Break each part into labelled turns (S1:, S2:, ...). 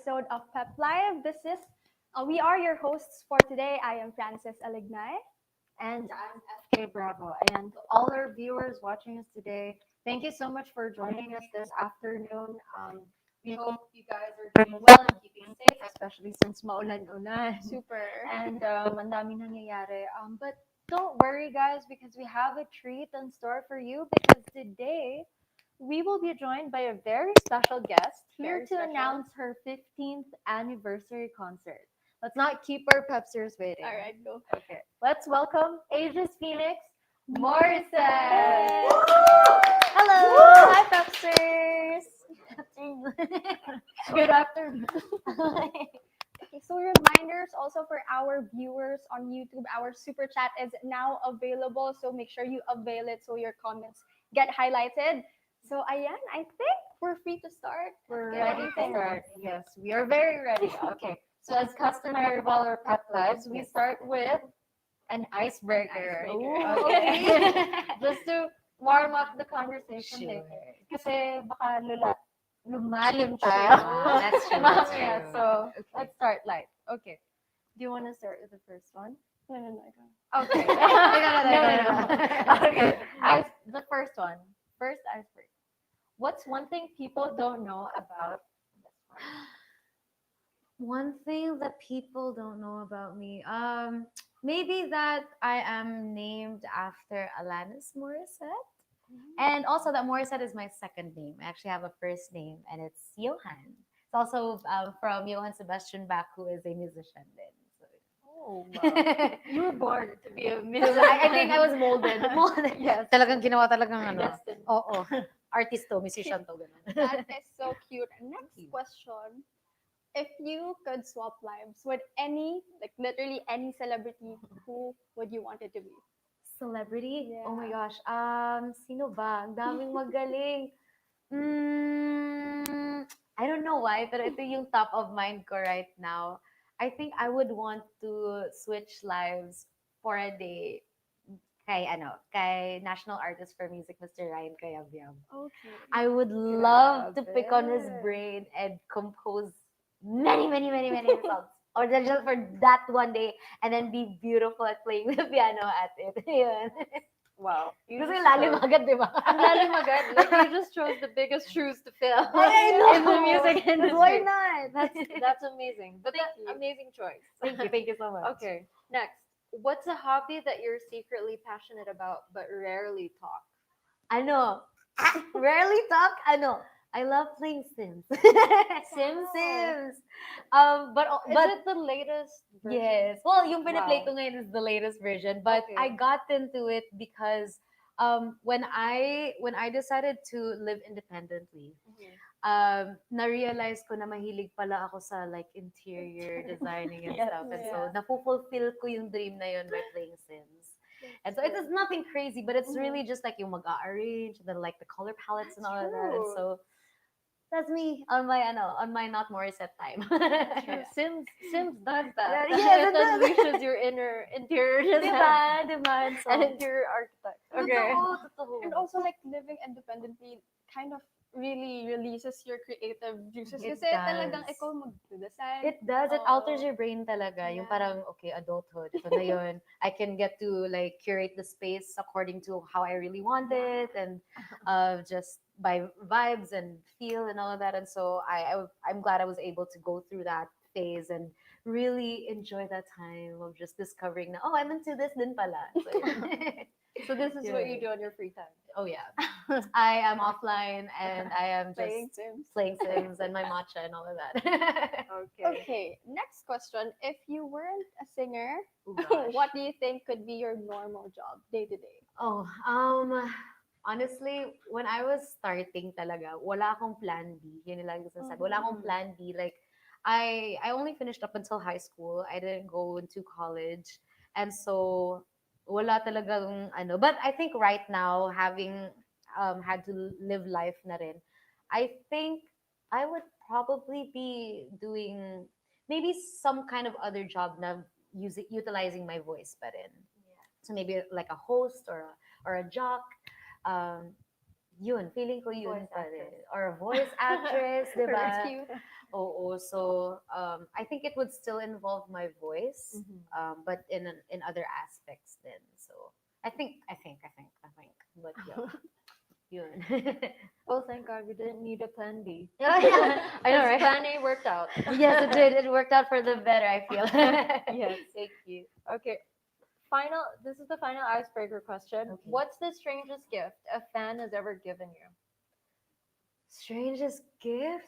S1: episode of Pep Live. We are your hosts for today. I am Frances Alignay.
S2: And I'm FK Bravo. And to all our viewers watching us today, thank you so much for joining us this afternoon. We hope you guys are doing well and keeping safe, especially since maulan-ulan.
S1: Super.
S2: And ang dami nangyayari. But don't worry, guys, because we have a treat in store for you. Because today we will be joined by a very special guest here
S1: Very
S2: to
S1: special.
S2: announce her 15th anniversary concert. Let's not keep our pepsters waiting.
S1: All right, go.
S2: Okay, let's welcome Asia's Phoenix, Morissette.
S3: Hello, hi Pepsters.
S2: Good afternoon.
S1: Okay, so reminders also for our viewers on YouTube, our super chat is now available. So make sure you avail it so your comments get highlighted. So ayan, I think we're free to start.
S2: We're
S1: Get
S2: ready to
S1: everything.
S2: start. Yes, we are very ready. Okay, so as customary of all our pep lives, we start with an icebreaker.
S1: Icebreaker.
S2: Okay. Just to warm up the conversation
S3: Sure.
S2: later. Kasi baka lumalim tayo.
S3: That's true, that's
S2: Mamaya.
S3: true.
S2: So,
S3: Okay.
S2: let's start light. Okay. Do you want to start with the first one?
S1: No, I don't.
S2: Okay.
S3: No.
S2: Okay. The first one. First icebreaker. What's one thing people don't know about this one?
S3: One thing that people don't know about me, maybe that I am named after Alanis Morissette, and also that Morissette is my second name. I actually have a first name, and it's Johan. It's also from Johann Sebastian Bach, who is a musician. Then, so.
S2: Oh, wow. You were born to be a
S3: So,
S2: musician.
S3: I think I was molded. Molded.
S2: Yes.
S3: Talagang ginawa talagang ano.
S2: Destined.
S3: Oo. Artisto, musician to. Ganun.
S1: That is so cute. Next
S3: you.
S1: question. If you could swap lives with any, like literally any celebrity, who would you want it to be?
S3: Celebrity? Oh my
S1: Yeah.
S3: gosh. Sino ba? Ang daming magaling. I don't know why, pero ito yung top of mind ko right now. I think I would want to switch lives for a day kay National Artist for Music, Mr. Ryan Cayabyab.
S1: Okay.
S3: I would love to
S2: Grabe.
S3: pick on his brain and compose many songs. Or just for that one day and then be beautiful at playing the piano at it. Yun.
S2: Wow. You
S3: Gusto
S2: just
S3: yung lalim
S2: chose-
S3: agad, di ba?
S2: Ang lalim agad. Like, you just chose the biggest shoes to fill
S3: I know.
S2: in the music
S3: But
S2: industry.
S3: why not?
S2: That's amazing. But that's
S1: you.
S2: amazing choice.
S3: Thank you so much.
S2: Okay, next. What's a hobby that you're secretly passionate about but rarely talk?
S3: Ano? Rarely talk? Ano? I love playing Sims.
S2: Sims?
S3: Sims. But
S2: Is it the latest version?
S3: yes. Well, yung pinaplay
S2: Wow.
S3: ko ngayon is the latest version, but
S2: Okay.
S3: I got into it because when I decided to live independently, na-realize ko na mahilig pala ako sa like interior designing and
S2: Yes.
S3: stuff. And
S1: Yeah.
S3: so napufulfill ko yung dream na yun by playing Sims. And so it is nothing crazy, but it's really just like yung mag-arrange and then like the color palettes and all of that. And
S2: true.
S3: so that's me on my not Morissette time.
S2: Sims does that.
S3: Yes,
S2: It
S3: it does.
S2: unleashes your interior design
S3: Diba? So,
S2: and interior architect. Okay.
S3: totoo.
S1: And also like living independently kind of really releases your creative juices.
S3: It
S1: Kasi talagang
S3: does.
S1: ikaw mag-design.
S3: It does. It
S1: Oo.
S3: alters your brain talaga. Yung
S1: Yeah.
S3: parang, okay, adulthood. Ito na yun. I can get to like curate the space according to how I really want it and just by vibes and feel and all of that. And so I'm glad I was able to go through that phase and really enjoy that time of just discovering na, oh, I'm into this din pala. So, yun.
S2: So this is what
S3: Yeah.
S2: you do on your free time.
S3: Oh, yeah. I am offline and I am just
S1: Playing Sims.
S3: playing Sims and my matcha and all of that.
S2: Okay.
S1: Okay, next question. If you weren't a singer,
S3: Oh, gosh.
S1: what do you think could be your normal job day to day?
S3: Oh, honestly, when I was starting talaga, wala akong plan B. Yun yung lagi ko sinasabi. Wala akong plan B. Like, I only finished up until high school. I didn't go into college. And so, wala talagang ano. But I think right now, having had to live life na rin, I think I would probably be doing maybe some kind of other job na utilizing my voice pa rin. So maybe like a host or a jock. Um, yun, feeling ko yun
S2: Voice
S3: pa
S2: actress.
S3: rin. Or voice actress, di
S1: That's
S3: ba?
S1: cute.
S3: Oo, so I think it would still involve my voice,
S2: Mhm.
S3: but in other aspects then. So I think. But yeah, yun.
S2: Oh, thank God we didn't need a plan B.
S3: Yeah, yeah, I know,
S2: Because
S3: right?
S2: plan A worked out.
S3: Yes, it did. It worked out for the better, I feel.
S2: Yes.
S3: Thank you.
S2: Okay. This is the final icebreaker question.
S3: Okay.
S2: What's the strangest gift a fan has ever given you?
S3: Strangest gift?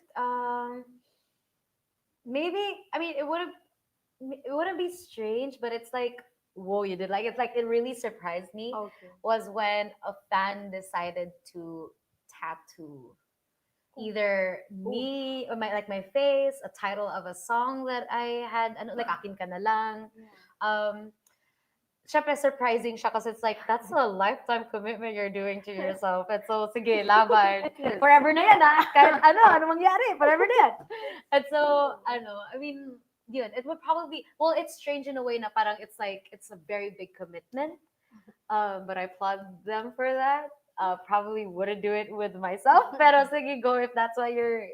S3: Maybe, I mean, it wouldn't be strange, but it's like, whoa, you did like it's like it really surprised me
S2: Okay.
S3: was when a fan decided to tattoo either
S2: Ooh.
S3: me or my face, a title of a song that I had, ano, like akin ka na lang.
S2: Yeah.
S3: Um, syempre surprising siya kasi it's like, that's a lifetime commitment you're doing to yourself. And so, sige, laban.
S2: It is.
S3: Forever na yan, ah. Kahit ano mangyari, forever na yan. And so, I mean, yun, it would probably be, well, it's strange in a way na parang it's like, it's a very big commitment. But I applaud them for that. Probably wouldn't do it with myself, pero sige, go if that's what your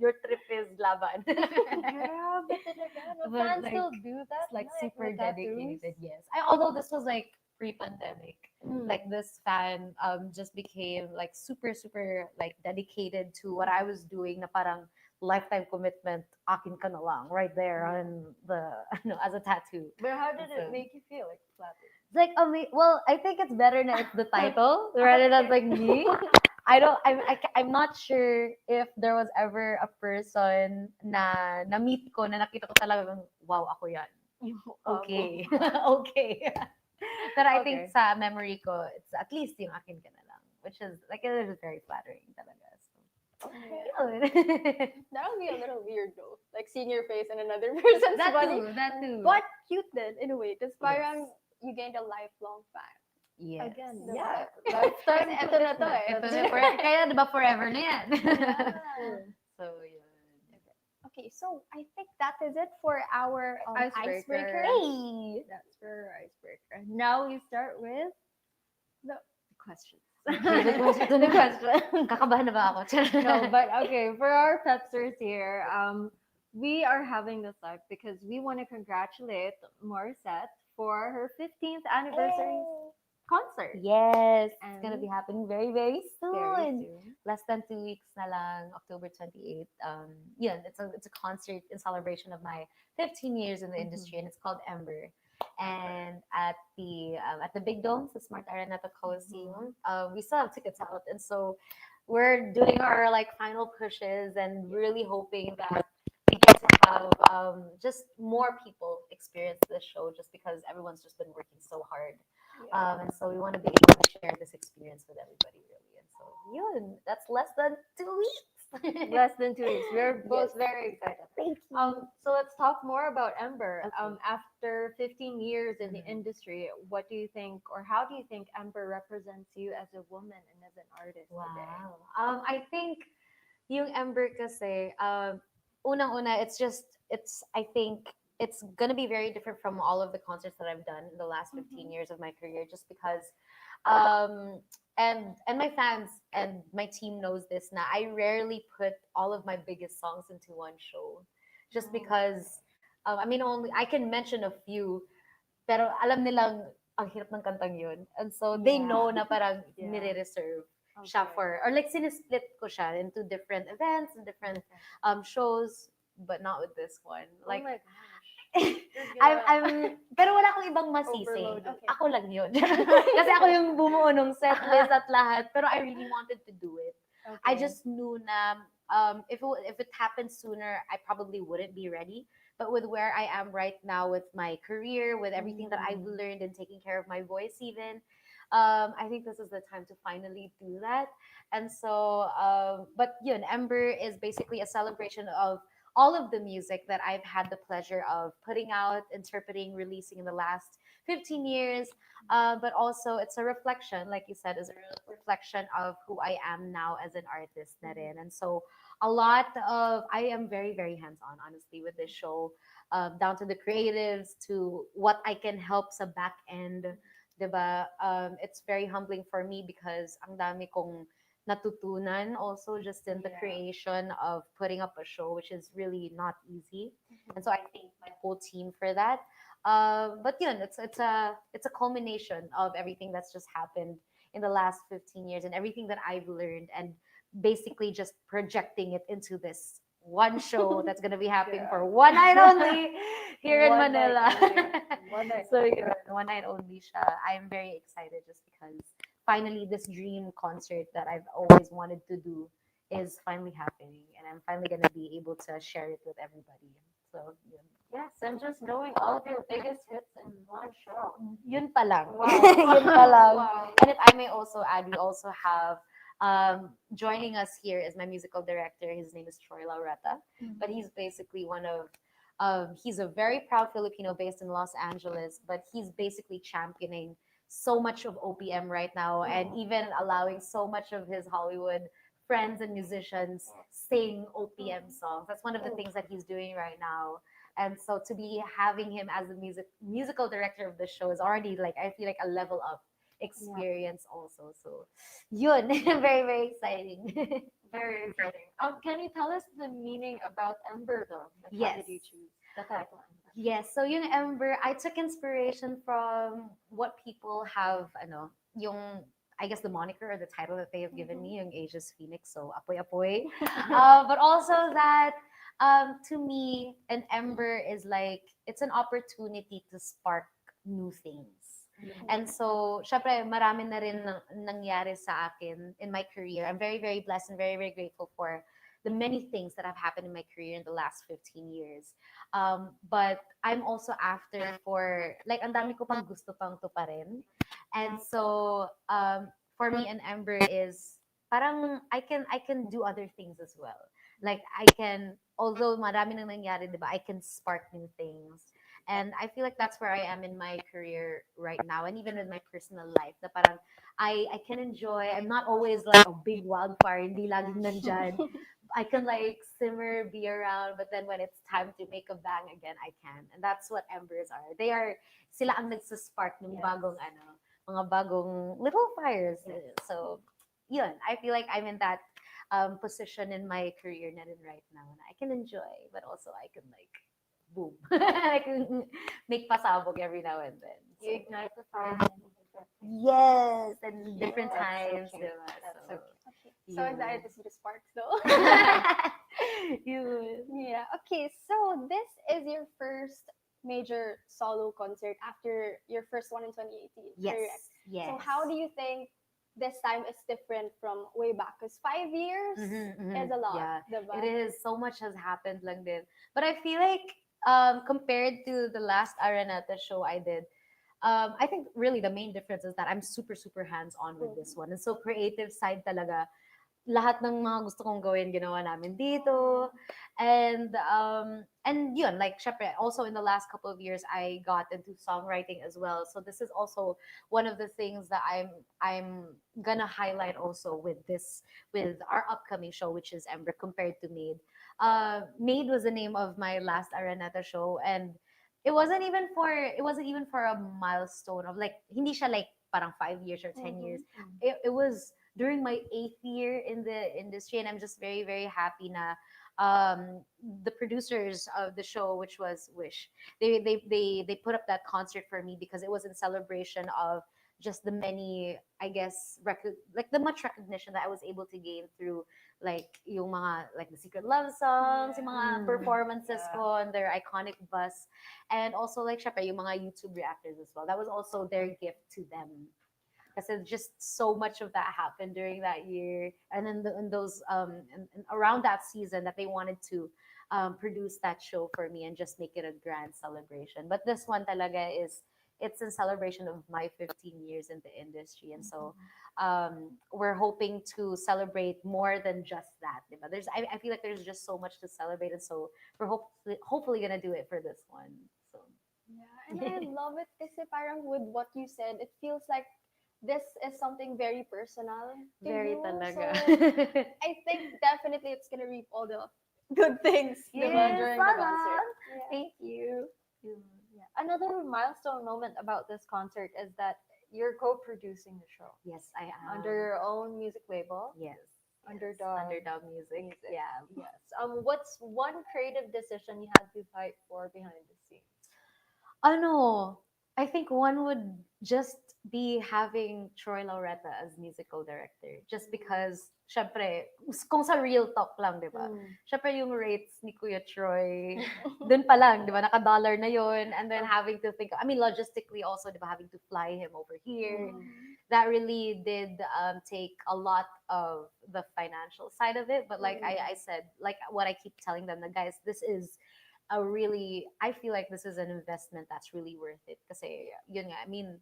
S3: trip is laban.
S2: Grabe talaga. No,
S3: But
S2: fans
S3: like,
S2: still do that,
S3: it's like
S2: no?
S3: super
S2: With tattoos.
S3: dedicated, yes. Although this was like pre-pandemic,
S2: Mm.
S3: like this fan just became like super super like dedicated to what I was doing na parang lifetime commitment akin ka na lang right there on the as a tattoo.
S2: But how did it
S3: So
S2: make you feel? Like flattered?
S3: it's like well, I think it's better na it's the title rather than like me. I don't I'm not sure if there was ever a person na meet ko na nakita ko talagang wow ako yan. Okay. Okay. Pero I think
S2: Okay.
S3: sa memory ko, it's at least yung akin ka na lang, which is like it is very flattering talaga. So,
S2: Okay.
S3: yun.
S1: That would be a little weird though, like seeing your face in another person's
S3: That
S1: body.
S3: too, that too.
S1: But cute then, in a way, because parang
S3: Yes.
S1: you gained a lifelong fan.
S3: Yes.
S2: Again,
S1: Diba?
S2: yeah.
S1: Lifetime
S2: Kasi
S1: ito na to eh.
S3: Ito na, kaya diba forever na yan?
S1: Yeah.
S3: So, yun.
S1: Okay, so I think that is it for our
S2: Icebreaker.
S1: icebreaker.
S3: Hey!
S2: That's for icebreaker. Now we start with the questions.
S3: Ito na yung question. Kakabahan na ba ako?
S2: No, but okay, for our pepsters here, we are having this live because we want to congratulate Morissette for her 15th anniversary concert.
S3: Yes, it's gonna
S2: And
S3: be happening very, very
S2: very
S3: soon.
S2: soon.
S3: Less than 2 weeks na lang, October 28th. Yeah, it's a concert in celebration of my 15 years in the industry, and it's called Ember. And at the Big Dome, the Smart Arena at the Coliseum, we still have tickets out, and so we're doing our like final pushes and really hoping that we get to have just more people experience this show, just because everyone's just been working so hard. And so we want to be able to share this experience with everybody, really. And so, yun, that's less than 2 weeks.
S2: Less than 2 weeks. We're both
S3: Yes.
S2: very excited.
S3: Thank you.
S2: So let's talk more about Ember.
S3: Okay.
S2: After 15 years in the
S3: Mhm.
S2: industry, what do you think, or how do you think Ember represents you as a woman and as an artist today?
S3: Wow. I think yung Ember kasi, unang-una, I think it's gonna be very different from all of the concerts that I've done in the last 15 years of my career, just because, um, and my fans and my team knows this now. I rarely put all of my biggest songs into one show, just because, I mean, only I can mention a few, pero alam nilang ang hirap ng kantang yun. And so they
S2: Yeah.
S3: know na parang
S2: Yeah.
S3: nire-reserve siya
S2: Okay.
S3: for, or like sinisplit ko siya into different events and different shows, but not with this one.
S2: Oh
S3: Like,
S2: my gosh.
S3: I'm, pero wala akong ibang masisi.
S2: Overloaded.
S1: Okay.
S3: Ako lang yun. Kasi ako yung bumuo ng set list at lahat, pero I really wanted to do it. I
S2: Okay.
S3: just knew na if it happened sooner, I probably wouldn't be ready. But with where I am right now, with my career, with everything that I've learned and taking care of my voice, even, I think this is the time to finally do that. And so, but yun, Ember is basically a celebration of all of the music that I've had the pleasure of putting out, interpreting, releasing in the last 15 years. But also, it's a reflection, like you said, is a reflection of who I am now as an artist na rin. And so, I am very, very hands on, honestly, with this show, down to the creatives, to what I can help sa back end. Diba? It's very humbling for me because ang dami kong natutunan also just in the
S2: Yeah.
S3: creation of putting up a show, which is really not easy. And so I thank my whole team for that. But yun, it's a culmination of everything that's just happened in the last 15 years and everything that I've learned, and basically just projecting it into this one show that's gonna be happening
S2: Yeah.
S3: for one night only here in
S2: One night
S3: Manila.
S2: only. One night
S3: So
S2: only.
S3: yun, one night only siya. I'm very excited just because finally this dream concert that I've always wanted to do is finally happening, and I'm finally gonna be able to share it with everybody. So yun,
S2: Yes, and just knowing all of your biggest hits in one show.
S3: yun pa lang.
S2: Wow.
S3: Yun pa lang.
S2: Wow.
S3: And if I may also add, we also have joining us here is my musical director. His name is Troy Laureta, but he's basically one of he's a very proud Filipino based in Los Angeles, but he's basically championing so much of OPM right now, and even allowing so much of his Hollywood friends and musicians sing OPM songs. That's one of the things that he's doing right now. And so to be having him as the musical director of the show is already like, I feel like a level up experience also. So yun, very, very exciting.
S2: Very exciting. Can you tell us the meaning about Ember though? Like, how
S3: Yes.
S2: did you choose the title Ember?
S3: Yes, so yung Ember, I took inspiration from what people have, ano, yung, I guess the moniker or the title that they have given me, yung Asia's Phoenix, so apoy apoy. But also that, to me, an ember is like, it's an opportunity to spark new things. And so, syempre, marami na rin nangyari sa akin in my career. I'm very, very blessed and very, very grateful for the many things that have happened in my career in the last 15 years. But I'm also after for, like, ang dami ko pang gusto pang tuparin. And so, for me, an ember is, parang, I can do other things as well. Like, I can, although marami nang nangyari, di ba, I can spark new things. And I feel like that's where I am in my career right now, and even in my personal life. Na parang I can enjoy. I'm not always like a big wildfire, hindi laging nandyan. I can like simmer, be around, but then when it's time to make a bang again, I can. And that's what embers are. They are sila ang nagsaspark ng bagong ano, mga bagong little fires. So, yun, I feel like I'm in that position in my career na rin right now. Na I can enjoy, but also I can like boom. I can make pasabog every now and then. So,
S2: You ignite the fire. And
S3: yes, and different
S2: That's so
S3: times,
S2: cute.
S3: diba?
S2: That's so cute.
S1: Okay. So
S3: Yun.
S1: excited to see the sparks though.
S3: Yun.
S1: Yeah. Okay. So this is your first major solo concert after your first one in 2018.
S3: Yes.
S1: Correct.
S3: Yes.
S1: So how do you think this time is different from way back? Because 5 years is a lot.
S3: Yeah,
S1: Diba?
S3: it is. So much has happened lang din. But I feel like compared to the last Araneta show I did, I think really the main difference is that I'm super, super hands-on with this one. And so creative side talaga, lahat ng mga gusto kong gawin, ginawa namin dito. And yun, like, syempre, also in the last couple of years, I got into songwriting as well. So this is also one of the things that I'm gonna highlight also with our upcoming show, which is Ember, compared to Made. Made was the name of my last Araneta show, and it wasn't even for a milestone of like, hindi siya like parang 5 years or 10 years. It was during my 8th year in the industry, and I'm just very, very happy na the producers of the show, which was Wish, they put up that concert for me because it was in celebration of just the many, I guess, like the much recognition that I was able to gain through like yung mga like the Secret Love songs, yung mga performances ko on their iconic bus, and also like syempre yung mga YouTube reactors as well. That was also their gift to them. Because just so much of that happened during that year, and then in those and around that season that they wanted to produce that show for me and just make it a grand celebration. But this one talaga it's in celebration of my 15 years in the industry, and so we're hoping to celebrate more than just that. Diba? I feel like there's just so much to celebrate, and so we're hopefully gonna do it for this one. So
S1: Yeah, and I love it kasi parang with what you said, it feels like this is something very personal to
S3: very
S1: you.
S3: talaga.
S1: So I think definitely it's gonna reap all the good things diba,
S3: Yes,
S1: during the
S3: sana.
S1: concert. Yeah.
S2: Thank you. Yeah. Another milestone moment about this concert is that you're co-producing the show
S3: Yes, I am.
S2: under your own music label,
S3: Yes.
S2: Underdog
S3: Underdog music.
S2: Music.
S3: Yeah.
S2: Yes. What's one creative decision you had to fight for behind the scenes?
S3: Ano, I think one would just be having Troy Laureta as musical director. Just because, syempre, kung sa real talk lang, di ba?
S2: Mm.
S3: Syempre yung rates ni Kuya Troy, dun pa lang, di ba? Naka-dollar na yun. And then having to think, I mean, logistically also, di ba? Having to fly him over here. That really did take a lot of the financial side of it. But like I said, like what I keep telling them, the guys, this is a really, I feel like this is an investment that's really worth it. Kasi, yun nga, I mean,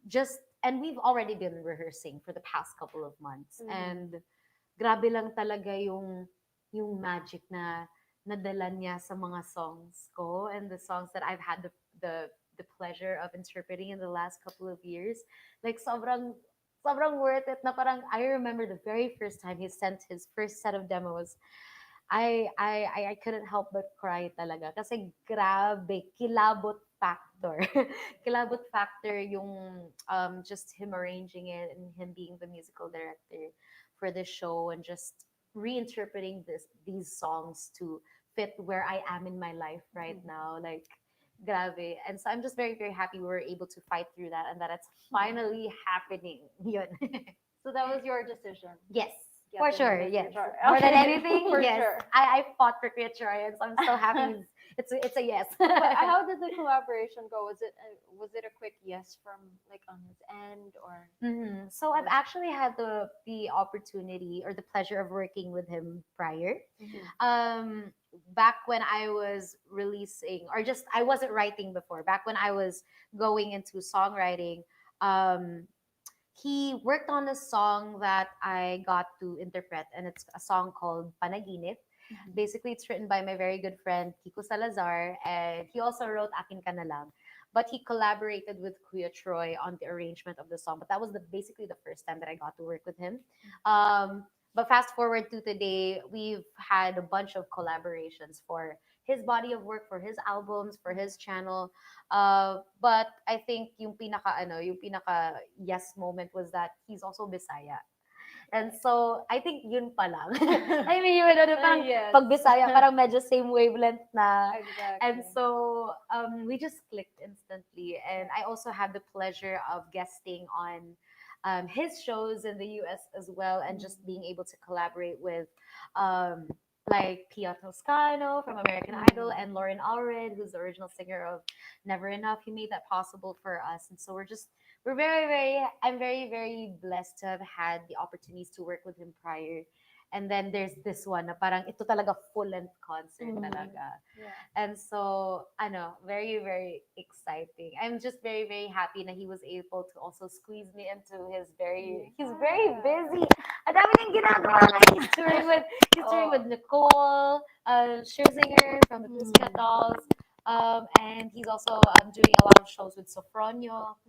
S3: just, and we've already been rehearsing for the past couple of months. And grabe lang talaga yung magic na nadala niya sa mga songs ko and the songs that I've had the pleasure of interpreting in the last couple of years. Like sobrang worth it na parang I remember the very first time he sent his first set of demos. I couldn't help but cry talaga kasi grabe kilabot factor. Kilabot factor yung just him arranging it and him being the musical director for the show and just reinterpreting these songs to fit where I am in my life right now. Like grabe. And so I'm just very, very happy we were able to fight through that and that it's finally happening. Yun.
S2: So that was your decision.
S3: Yes.
S2: Get
S3: For
S2: the
S3: sure,
S2: music
S3: yes.
S2: Troy.
S3: More than
S2: Okay.
S3: anything,
S2: For
S3: yes.
S2: sure.
S3: I fought for Creature, and so I'm so happy. It's a yes.
S2: But how did the collaboration go? Was it a quick yes from like on his end or?
S3: So I've actually had the opportunity or the pleasure of working with him prior. Um, back when I was releasing, or just I wasn't writing before. Back when I was going into songwriting, um, he worked on a song that I got to interpret, and it's a song called Panaginip. Basically, it's written by my very good friend Kiko Salazar, and he also wrote Akin Ka Na Lang. But he collaborated with Kuya Troy on the arrangement of the song. But that was basically the first time that I got to work with him. But fast forward to today, we've had a bunch of collaborations for his body of work, for his albums, for his channel. But I think yung pinaka yes moment was that he's also Bisaya. And so, I think yun pa lang. I mean, yun, parang
S2: Yes.
S3: pag Bisaya, parang medyo same wavelength na.
S2: Exactly.
S3: And so, we just clicked instantly. And I also had the pleasure of guesting on his shows in the US as well, and just being able to collaborate with um, like Pia Toscano from American Idol and Lauren Allred, who's the original singer of Never Enough. He made that possible for us. And so we're very, very, I'm very, very blessed to have had the opportunities to work with him prior. And then there's this one na parang ito talaga full-length concert talaga.
S2: Yeah.
S3: And so, very, very exciting. I'm just very, very happy that he was able to also squeeze me into he's very busy. Ang dami niyang ginagawa. He's touring with Nicole, Scherzinger from the Pussycat Dolls. And he's also doing a lot of shows with Sofronio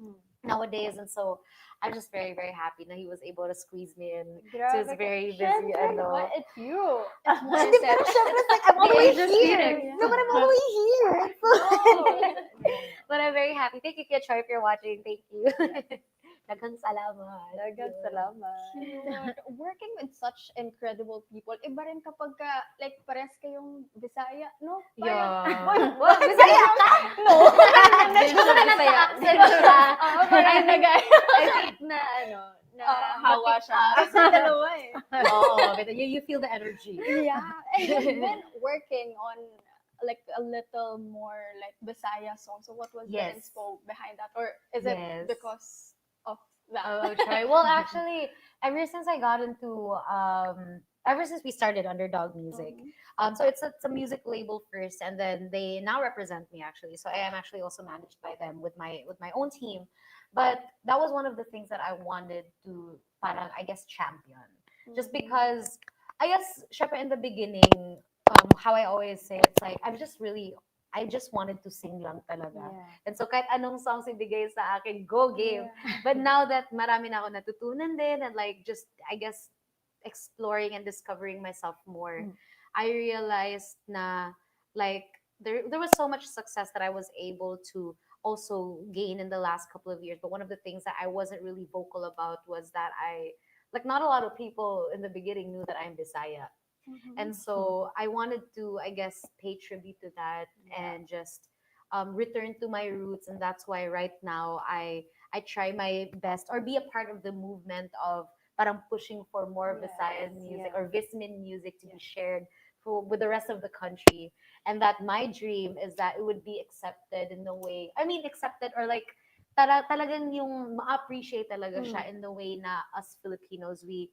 S3: nowadays. And so I'm just very, very happy that he was able to squeeze me in to his very busy
S2: But it's you. It's
S3: Hindi, pero syempre, it's like, I'm always here.
S2: Yeah.
S3: No, but I'm always here.
S2: Oh.
S3: But I'm very happy. Thank you, Kia Char, if you're watching. Thank you. Daghang salamat.
S2: Daghang salamat.
S1: Cute. Working with such incredible people, iba rin kapag ka, like, pares kayong Bisaya, no?
S3: Yeah. Well, Bisaya ka?
S1: No.
S3: Gusto na nasa-accent siya.
S1: Parang
S3: I think na,
S1: hawa siya.
S2: Kasi dalawa eh.
S3: Oo, but you feel the energy.
S1: Yeah. And you've been working on like a little more like Bisaya song. So what was the
S3: Yes.
S1: inspo behind that? Or is it
S3: Yes.
S1: because of that?
S3: Oh, try. Well, actually, ever since we started Underdog Music, so it's a music label first, and then they now represent me actually. So I am actually also managed by them with my own team. But that was one of the things that I wanted to, parang, I guess, champion. Just because, I guess, syempre in the beginning, how I always say, it's like, I just wanted to sing lang talaga. And so kahit anong songs ibigay sa akin, go game. But now that marami na ako natutunan din and like just, I guess, exploring and discovering myself more, I realized na like there was so much success that I was able to also gained in the last couple of years. But one of the things that I wasn't really vocal about was that I, like, not a lot of people in the beginning knew that I'm Bisaya.
S1: Mhm.
S3: And so I wanted to, I guess, pay tribute to that and just return to my roots. And that's why right now I try my best or be a part of the movement of parang pushing for more Visayan music or Vismin music to be shared with the rest of the country. And that my dream is that it would be accepted in the way, I mean, accepted or like, talagang yung ma-appreciate talaga siya in the way na us Filipinos, we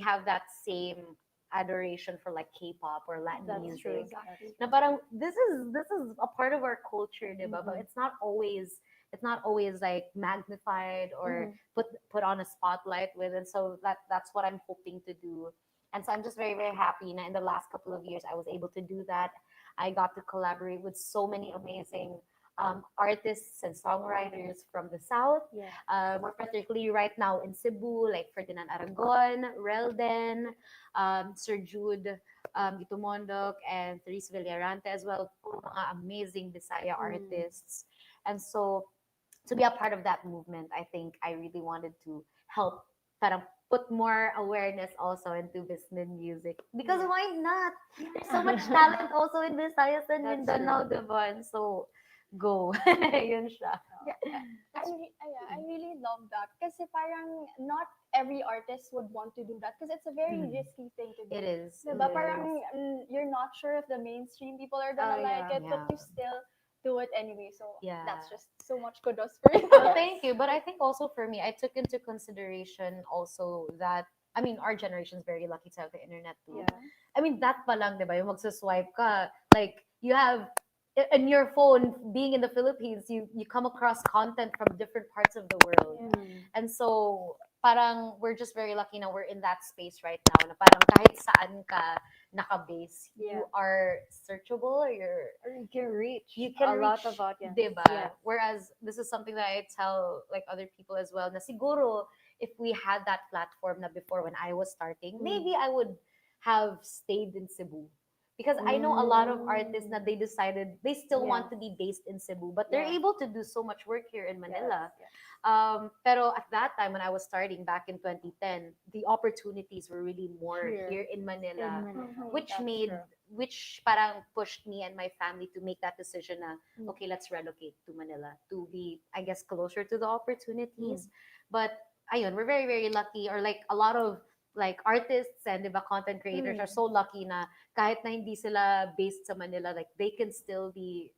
S3: have that same adoration for like K-pop or Latin
S2: That's true.
S3: music.
S1: Exactly.
S3: Na parang this is a part of our culture, diba? But it's not always like magnified or put on a spotlight with. And so that's what I'm hoping to do. And so I'm just very, very happy. Na in the last couple of years, I was able to do that. I got to collaborate with so many amazing artists and songwriters from the South. More particularly right now in Cebu, like Ferdinand Aragon, Relden, Sir Jude Itumondok, and Therese Villarante as well. Puro mga amazing Bisaya artists. And so to be a part of that movement, I think I really wanted to help parang put more awareness also into Bismin music. Because why not? There's so much talent also in Visayas and Mindanao, diba? And so, go. Yun siya.
S1: Yeah, I really love that kasi parang not every artist would want to do that because it's a very risky thing to do.
S3: It is. It
S1: Diba?
S3: is.
S1: Parang you're not sure if the mainstream people are gonna like it, but
S3: Yeah.
S1: you still do it anyway. So
S3: Yeah.
S1: that's just so much kudos for you.
S3: Well, thank you. But I think also for me, I took into consideration also that, I mean, our generation is very lucky to have the internet too. I mean, that pa lang, di ba? Yung magsaswipe ka, like, you have, in your phone, being in the Philippines, you come across content from different parts of the world. And so, parang, we're just very lucky na we're in that space right now, na parang kahit saan ka naka-base, you are searchable, or
S2: You can reach
S3: you can
S2: a lot
S3: reach,
S2: of audience.
S3: diba?
S2: Yes.
S3: Whereas this is something that I tell like other people as well, na siguro if we had that platform na before when I was starting, maybe I would have stayed in Cebu. Because I know a lot of artists that they decided they still want to be based in Cebu, but they're able to do so much work here in Manila. Pero at that time when I was starting back in 2010, the opportunities were really more here in Manila, which made which parang pushed me and my family to make that decision na okay, let's relocate to Manila to be, I guess, closer to the opportunities. But ayun, we're very, very lucky, or like a lot of like artists and diba, content creators are so lucky na kahit na hindi sila based sa Manila, like they can still be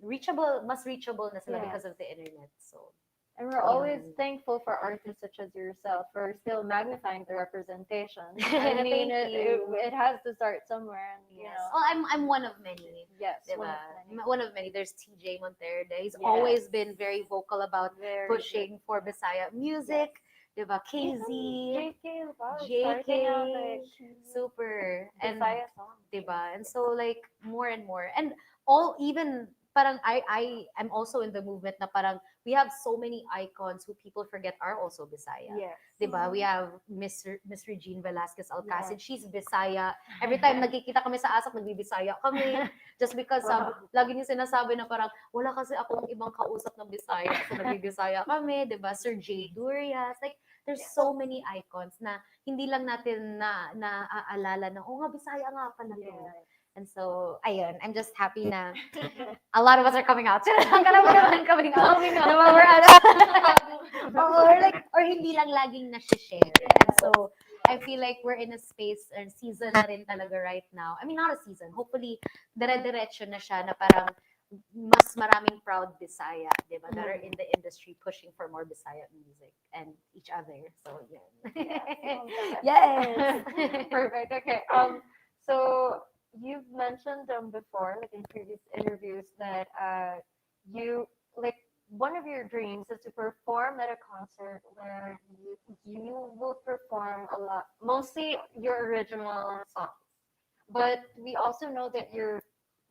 S3: reachable, mas reachable na sila because of the internet. So
S2: And we're always thankful for artists such as yourself for still magnifying the representation. I mean,
S3: Thank you.
S2: it has to start somewhere. And,
S3: yes. Well, I'm one of many.
S2: yes,
S3: Diba?
S2: one of many.
S3: One of many. There's TJ Monterde. He's
S2: Yes.
S3: always been very vocal about
S2: Very
S3: pushing for Bisaya music. Diba? KZ,
S2: JK, wow,
S3: JK,
S2: starting out like
S3: super. And
S2: Bisaya songs.
S3: diba? And so like more and more. And all even parang I am also in the movement na parang we have so many icons who people forget are also Bisaya.
S2: Yes.
S3: Diba? We have Miss Regine Velasquez Alcacid. She's Bisaya. Every time nagkikita kami sa ASAP, nagbibisaya kami. Just because lagi niya sinasabi na parang, wala kasi akong ibang kausap ng Bisaya. So nagbibisaya kami, diba? Sir J. Durias. Like, there's so many icons na hindi lang natin naaalala na, oh nga, Bisaya nga pala to. And so, ayun, I'm just happy na a lot of us are coming out. Coming out. Diba, or hindi lang laging na-share. And so, I feel like we're in a space or season na rin talaga right now. I mean, not a season. Hopefully, dire-diretso na siya na parang mas maraming proud Bisaya, diba, that are in the industry pushing for more Bisaya music and each other. So, yeah. Yes.
S2: Perfect. Okay. So you've mentioned before, like in previous interviews, that you like one of your dreams is to perform at a concert where you will perform a lot, mostly your original songs. But we also know that you're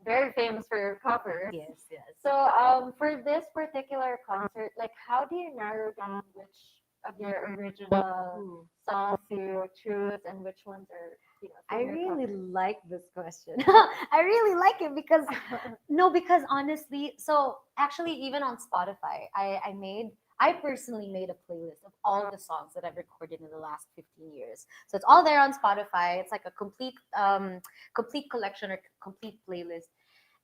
S2: very famous for your covers.
S3: Yes, yes.
S2: So for this particular concert, like how do you narrow down which of your original songs you choose and which ones are
S3: I
S2: from your
S3: really
S2: covers?
S3: like this question. I really like it because no, because honestly, so actually even on Spotify, I personally made a playlist of all the songs that I've recorded in the last 15 years. So it's all there on Spotify. It's like a complete collection or complete playlist.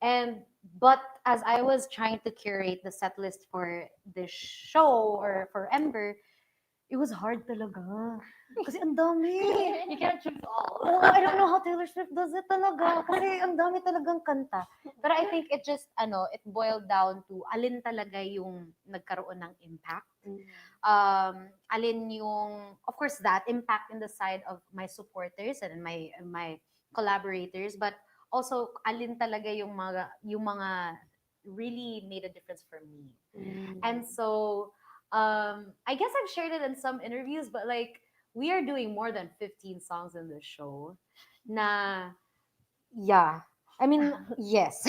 S3: And but as I was trying to curate the set list for this show or for Ember, it was hard talaga. Kasi ang dami.
S2: You can't choose all.
S3: Oh, I don't know how Taylor Swift does it talaga. Kasi ang dami talagang kanta. Pero I think it just, it boiled down to alin talaga yung nagkaroon ng impact. Alin yung, of course, that impact in the side of my supporters and my collaborators, but also alin talaga yung mga really made a difference for me. And so, I guess I've shared it in some interviews, but like we are doing more than 15 songs in this show. Na, yeah. I mean, yes.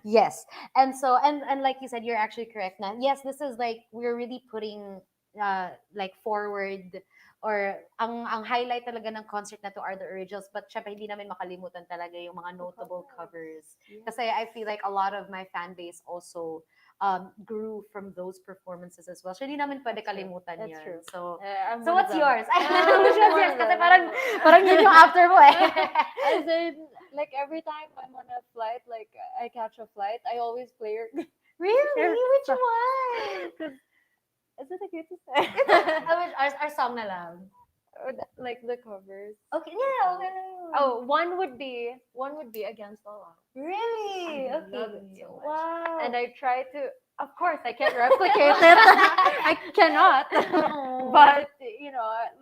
S3: Yes. And so, and like you said, you're actually correct na. Yes, this is like, we're really putting, like forward or ang highlight talaga ng concert na to are the originals, but syempre hindi namin makalimutan talaga yung mga notable covers. Kasi I feel like a lot of my fan base also grew from those performances as well. So hindi namin pwede kalimutan
S2: That's
S3: yun.
S2: true.
S3: So,
S2: I'm
S3: so
S2: one of
S3: what's
S2: them.
S3: yours?
S2: I'm
S3: Which one's
S2: one
S3: yours?
S2: of
S3: Kasi
S2: them.
S3: parang yun yung after mo eh.
S2: As in, like every time I'm on a flight, like I catch a flight, I always play your.
S3: Really? Which
S2: So-
S3: one?
S2: Is it okay to say?
S3: Our song na lang.
S2: Like the covers.
S3: Okay, yeah, okay.
S2: Oh, one would be Against All Odds.
S3: Really?
S2: I
S3: Okay.
S2: love it so much.
S3: Wow.
S2: And I try to, of course, I can't replicate it. I cannot. But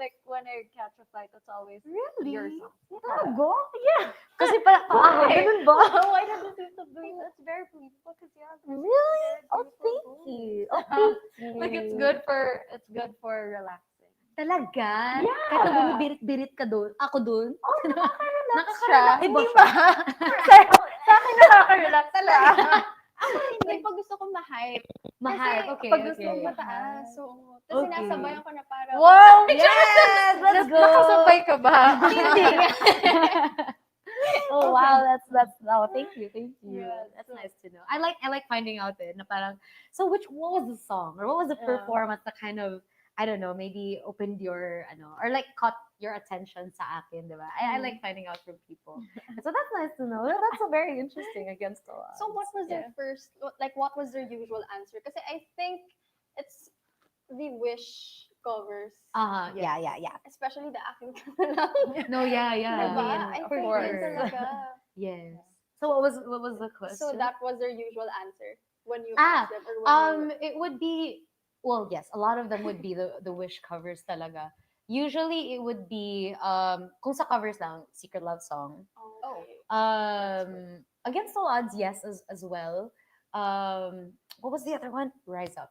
S2: like when I catch a flight, it's always
S3: really?
S2: your song.
S3: Talaga?
S2: Yeah.
S3: Kasi pala,
S2: Why?
S3: ganun ba?
S2: Why does it seem to be? It's very believable because
S3: Really? Oh, thank you. Oh, thank you.
S2: Like it's good for relaxing.
S3: Talaga?
S2: Yeah.
S3: Kahit na bumibirit-birit ka doon, ako doon.
S2: Oh,
S3: Nakaka-relax
S2: siya.
S3: Hindi
S2: Ba? Sa akin nakaka-relax talaga. Ako hindi pag gusto ko ma-hype.
S3: Mahal.
S2: Kasi
S3: Okay,
S2: pag gusto
S3: okay.
S2: ko mataas. So, tapos
S3: Okay.
S2: sinasabayan ko na parang,
S3: Wow! Yes! Let's go!
S2: nakasabay ka ba?
S3: Hindi. Oh wow, that's thank you.
S2: Yeah,
S3: That's
S2: so-
S3: nice to know. I like finding out it na parang so what was the song or what was the
S2: Yeah.
S3: performance that kind of I don't know, maybe opened your or like caught your attention sa akin, diba? I like finding out from people. So that's nice to know. That's a very interesting against the odds.
S1: So what was their first, like what was their usual answer? Kasi I think it's the Wish covers.
S3: Yeah.
S1: Especially the aking
S3: No, yeah.
S1: Diba? I
S2: of
S1: think
S2: course.
S1: yun talaga.
S3: Yes. So what was the question?
S1: So that was their usual answer when you
S3: Ah,
S1: asked them or when you...
S3: it would be well, yes, a lot of them would be the Wish covers talaga. Usually it would be kung sa covers lang, Secret Love Song.
S1: Oh.
S3: Against All Odds, yes, as well. What was the other one? Rise Up.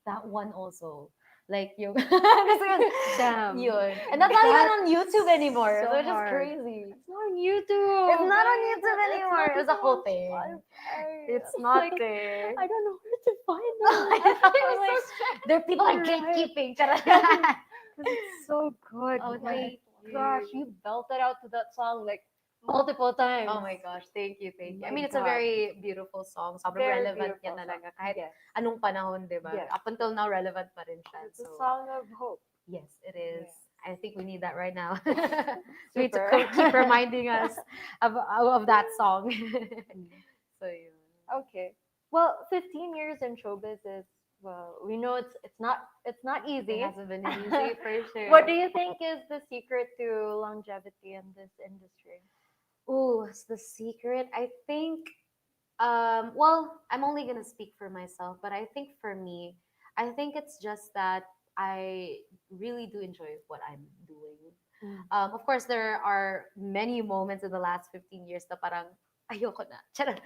S3: That one also. Like yung
S2: Damn.
S3: yun. And that's not even
S2: That's
S3: on YouTube anymore.
S2: so
S3: So it's just
S2: hard.
S3: crazy.
S2: It's not on YouTube.
S3: It's not on
S2: guys.
S3: YouTube
S2: It's
S3: anymore.
S2: not
S3: It was a
S2: even
S3: whole
S2: on
S3: thing.
S2: Spotify.
S3: It's not
S2: like,
S3: there.
S2: I don't know where to find them.
S3: I'm like,
S2: so stressed.
S3: there are people are
S2: Right.
S3: gatekeeping.
S2: It's so good.
S3: Oh,
S2: my
S3: thank
S2: gosh, you belted out to that song like multiple times.
S3: Oh my gosh, thank you. I
S2: My
S3: mean, it's a
S2: God.
S3: very beautiful song. Sobrang
S2: Very
S3: relevant
S2: beautiful
S3: yan
S2: song.
S3: talaga. Kahit
S2: Yes.
S3: anong panahon, di ba?
S2: Yes.
S3: Up until now, relevant pa rin siya.
S2: It's a
S3: So,
S2: song of hope.
S3: yes, it is. I think we need that right now. We need to
S2: Super.
S3: keep reminding us of that song. So, yun.
S2: Okay. Well, 15 years in showbiz is we know it's not easy.
S3: It hasn't been easy for sure.
S2: What do you think is the secret to longevity in this industry?
S3: Ooh, it's the secret. I think, well, I'm only gonna speak for myself, but I think for me, I think it's just that I really do enjoy what I'm doing. Of course, there are many moments in the last 15 years na parang ayoko na. Charot.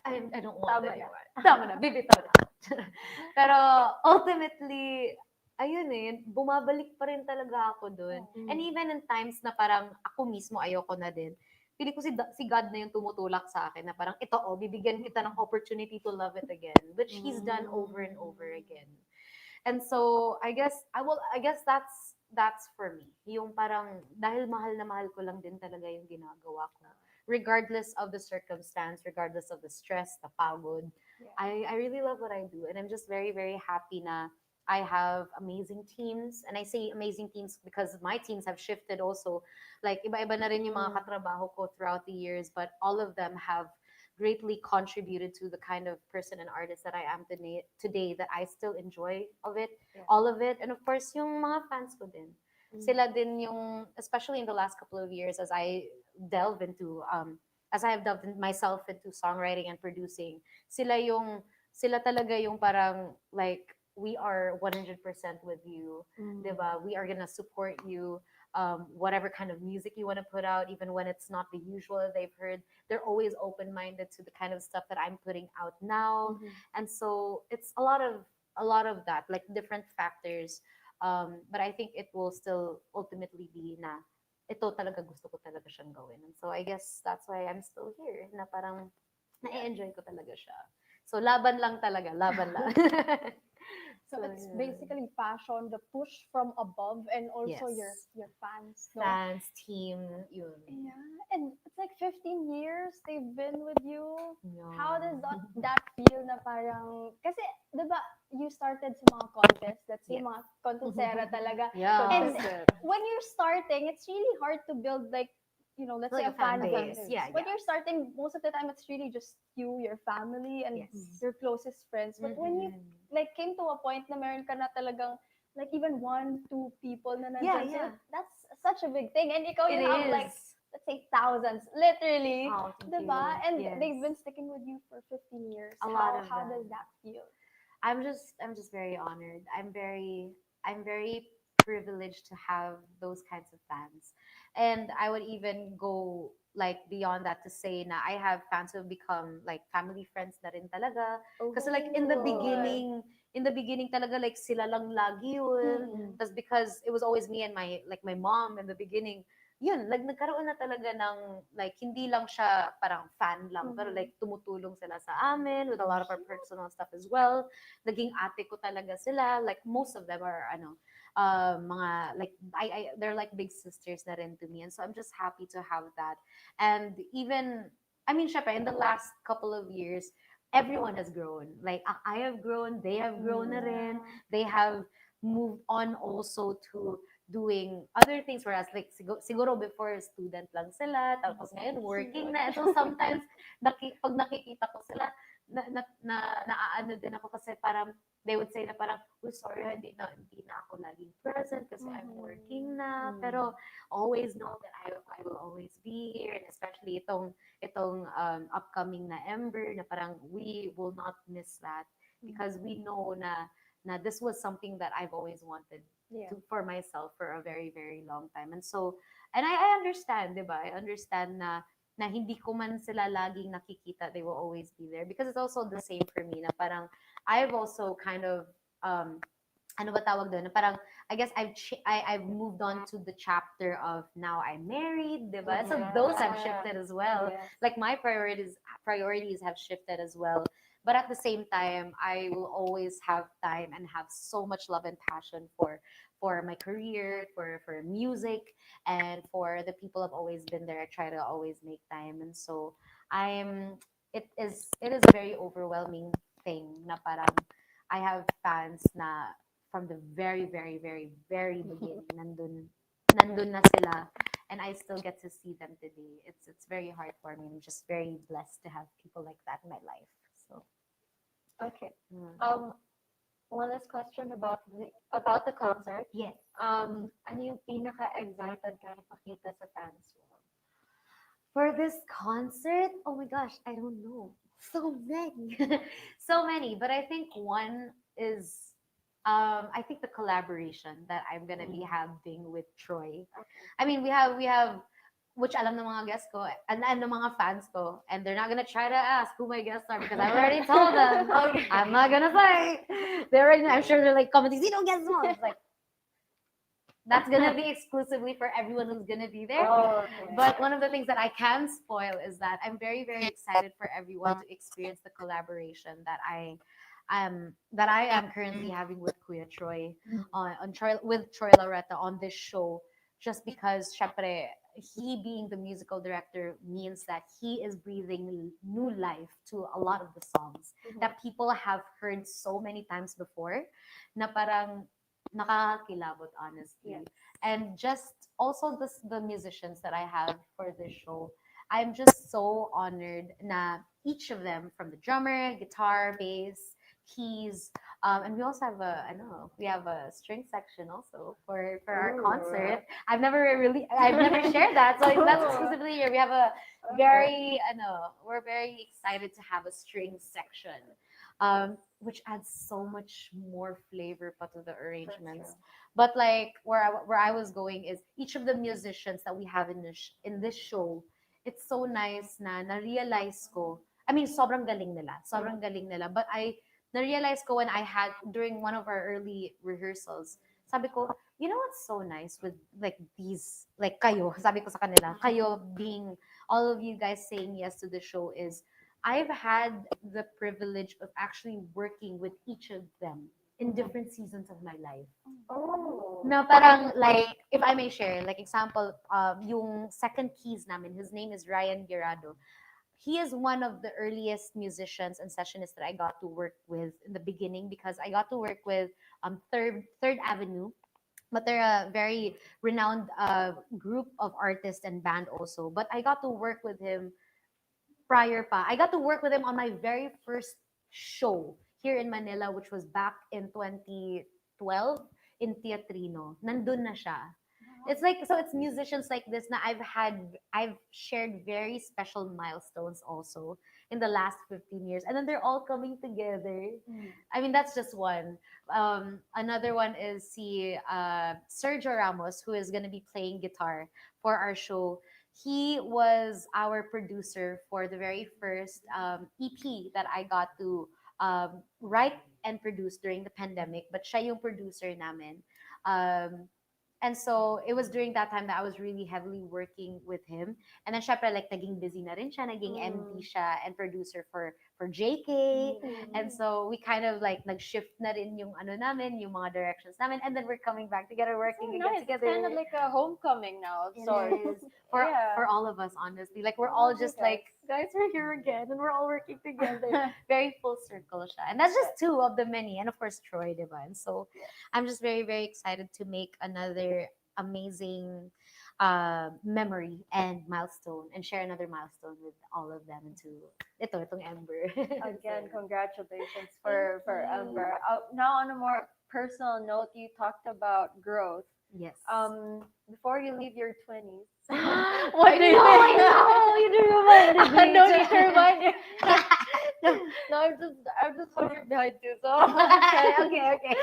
S3: I don't want
S2: Tama
S3: it
S2: na.
S3: anymore. Tama na, bibitaw na. Pero ultimately, ayun eh, bumabalik pa rin talaga ako dun. And even in times na parang ako mismo ayoko na din, pili ko si God na yung tumutulak sa akin na parang ito bibigyan kita ng opportunity to love it again, which He's done over and over again. And so I guess that's that's for me. Yung parang, dahil mahal na mahal ko lang din talaga yung ginagawa ko. Regardless of the circumstance, regardless of the stress, the pagod,
S1: Yeah.
S3: I really love what I do. And I'm just very, very happy na I have amazing teams. And I say amazing teams because my teams have shifted also. Like, iba-iba na rin yung mga katrabaho ko throughout the years, but all of them have greatly contributed to the kind of person and artist that I am today, that I still enjoy of it,
S2: Yeah.
S3: all of it. And of course, yung mga fans ko din.
S2: Mm.
S3: Sila din yung, especially in the last couple of years, delve into, as I have delved myself into songwriting and producing, sila yung, sila talaga yung parang, like, we are 100% with you,
S2: Mm.
S3: diba? We are gonna support you, whatever kind of music you want to put out, even when it's not the usual that they've heard. They're always open-minded to the kind of stuff that I'm putting out now.
S2: Mhm.
S3: And so it's a lot of that, like different factors. But I think it will still ultimately be na ito talaga gusto ko talaga siyang gawin. And so I guess that's why I'm still here, na parang na-enjoy ko talaga siya. So laban lang talaga, laban lang.
S1: So it's
S3: yeah.
S1: basically passion, the push from above, and also
S3: Yes.
S1: your fans. No?
S3: Fans, team, yun.
S1: Yeah, and it's like 15 years they've been with you.
S3: Yeah.
S1: How does that feel na parang, kasi, di ba, you started sa mga contest, let's say,
S3: Yes.
S1: mga contestera talaga.
S3: Yeah.
S1: And when you're starting, it's really hard to build, like, let's
S3: Like
S1: say
S3: a
S1: a fan
S3: fan
S1: base.
S3: base. Yeah,
S1: When
S3: yeah.
S1: you're starting, most of the time, it's really just you, your family, and
S3: Yes.
S1: your closest friends. But when you,
S3: Mhm.
S1: like, came to a point na meron ka na talagang, like, even 1, 2 people na
S3: Yeah,
S1: nandyan
S3: yeah.
S1: sila, that's such a big thing. And ikaw,
S3: It
S1: you have, like,
S3: is.
S1: let's say thousands, literally,
S3: Oh, thank
S1: diba?
S3: you.
S1: And
S3: Yes.
S1: they've been sticking with you for 15 years.
S3: A lot of
S1: How
S3: them.
S1: does that feel?
S3: I'm just very honored. I'm very privileged to have those kinds of fans. And I would even go like beyond that to say na I have fans who have become like family friends na rin talaga. Kasi like
S1: Oh.
S3: in the beginning talaga like sila lang lagi yun.
S1: Mm-mm.
S3: That's because it was always me and my mom in the beginning. Yun, like nagkaroon na talaga ng like hindi lang siya parang fan lang, pero like tumutulong sila sa amin with a lot of our personal stuff as well. Naging ate ko talaga sila. Like most of them are mga like they're like big sisters na rin to me. And so I'm just happy to have that. And even I mean, syempre, in the last couple of years, everyone has grown. Like I have grown, they have grown na rin. They have moved on also to doing other things for us. Like siguro before student lang sila, tapos ngayon working na. So sometimes pag nakikita ko sila, naaano din ako kasi parang they would say na parang, oh, sorry, hindi na ako laging present kasi I'm working na. Pero always know that I will always be here. And especially itong upcoming na Ember, na parang we will not miss that because we know na this was something that I've always wanted
S1: Yeah.
S3: for myself for a very, very long time. And so, and I understand, di ba? I understand na hindi ko man sila laging nakikita, they will always be there. Because it's also the same for me na parang I've also kind of ano ba tawag doon? Parang, I guess I've moved on to the chapter of now I'm married, diba? So those have shifted as well.
S2: Yes.
S3: Like my priorities have shifted as well. But at the same time, I will always have time and have so much love and passion for my career, for music, and for the people have always been there. I try to always make time. And so it is a very overwhelming thing na parang I have fans na from the very, very, very, very beginning, nandun na sila, and I still get to see them today. It's very hard for me. I'm just very blessed to have people like that in my life. So,
S2: Okay.
S3: mm.
S2: One last question about the concert.
S3: Yes.
S2: Ano yung pinaka-excited ka ipakita sa fans mo?
S3: For this concert, oh my gosh, I don't know. So many. So many. But I think one is I think the collaboration that I'm gonna be having with Troy. I mean we have which alam ng mga guests ko and ng mga fans ko, and they're not gonna try to ask who my guests are because I've already told them. I'm not gonna say. They're already, I'm sure they're like commenting, you don't guess mo. It's like that's gonna be exclusively for everyone who's gonna be there.
S2: Oh, okay.
S3: But one of the things that I can spoil is that I'm very, very excited for everyone to experience the collaboration that that I am currently having with Kuya Troy, with Troy Loretta on this show, just because syempre, he being the musical director means that he is breathing new life to a lot of the songs that people have heard so many times before, na parang nakakakilabot honestly.
S1: Yes.
S3: And just also the musicians that I have for this show, I'm just so honored na each of them, from the drummer, guitar, bass, keys, and we also have a, I know, we have a string section also for our concert. I've never shared that. So that's exclusively here. We have a very, I know, we're very excited to have a string section, which adds so much more flavor pa to the arrangements. But like where I was going is each of the musicians that we have in this show, it's so nice na realize ko. I mean, sobrang galing nila. Sobrang galing nila. But na-realize ko when I had, during one of our early rehearsals, sabi ko, you know what's so nice with like these, like kayo, sabi ko sa kanila, kayo being, all of you guys saying yes to the show is, I've had the privilege of actually working with each of them in different seasons of my life.
S2: Oh.
S3: Na parang like, if I may share, like example, yung second keys namin, his name is Ryan Guerrado. He is one of the earliest musicians and sessionists that I got to work with in the beginning, because I got to work with Third Avenue, but they're a very renowned group of artists and band also. But I got to work with him prior pa. I got to work with him on my very first show here in Manila, which was back in 2012 in Teatrino. Nandun na siya. It's like, so it's musicians like this na I've shared very special milestones also in the last 15 years, and then they're all coming together. I mean, that's just one. Another one is Sergio Ramos, who is going to be playing guitar for our show. He was our producer for the very first EP that I got to write and produce during the pandemic, but siya yung producer namin. And so it was during that time that I was really heavily working with him. And then syempre like naging busy na rin siya, naging MD siya and producer for JK. And so we kind of like nag-shift na rin yung ano namin, yung mga directions namin, and then we're coming back together, working again
S1: Nice. It's
S3: together.
S1: kind of like a homecoming now of
S3: It
S1: sorts.
S3: is. For all of us, honestly. Like we're all just like, guys, we're here again and we're all working together. Very full circle siya. And that's just two of the many. And of course, Troy, diba? And so I'm just very, very excited to make another amazing memory and milestone and share another milestone with all of them into itong Ember.
S1: Again, congratulations for Ember. Now on a more personal note, you talked about growth.
S3: Yes.
S1: Before you leave your 20s,
S3: What do you I know, you do reminded me.
S1: no need to remind you. No, I'm just wondering behind you. So
S3: Okay.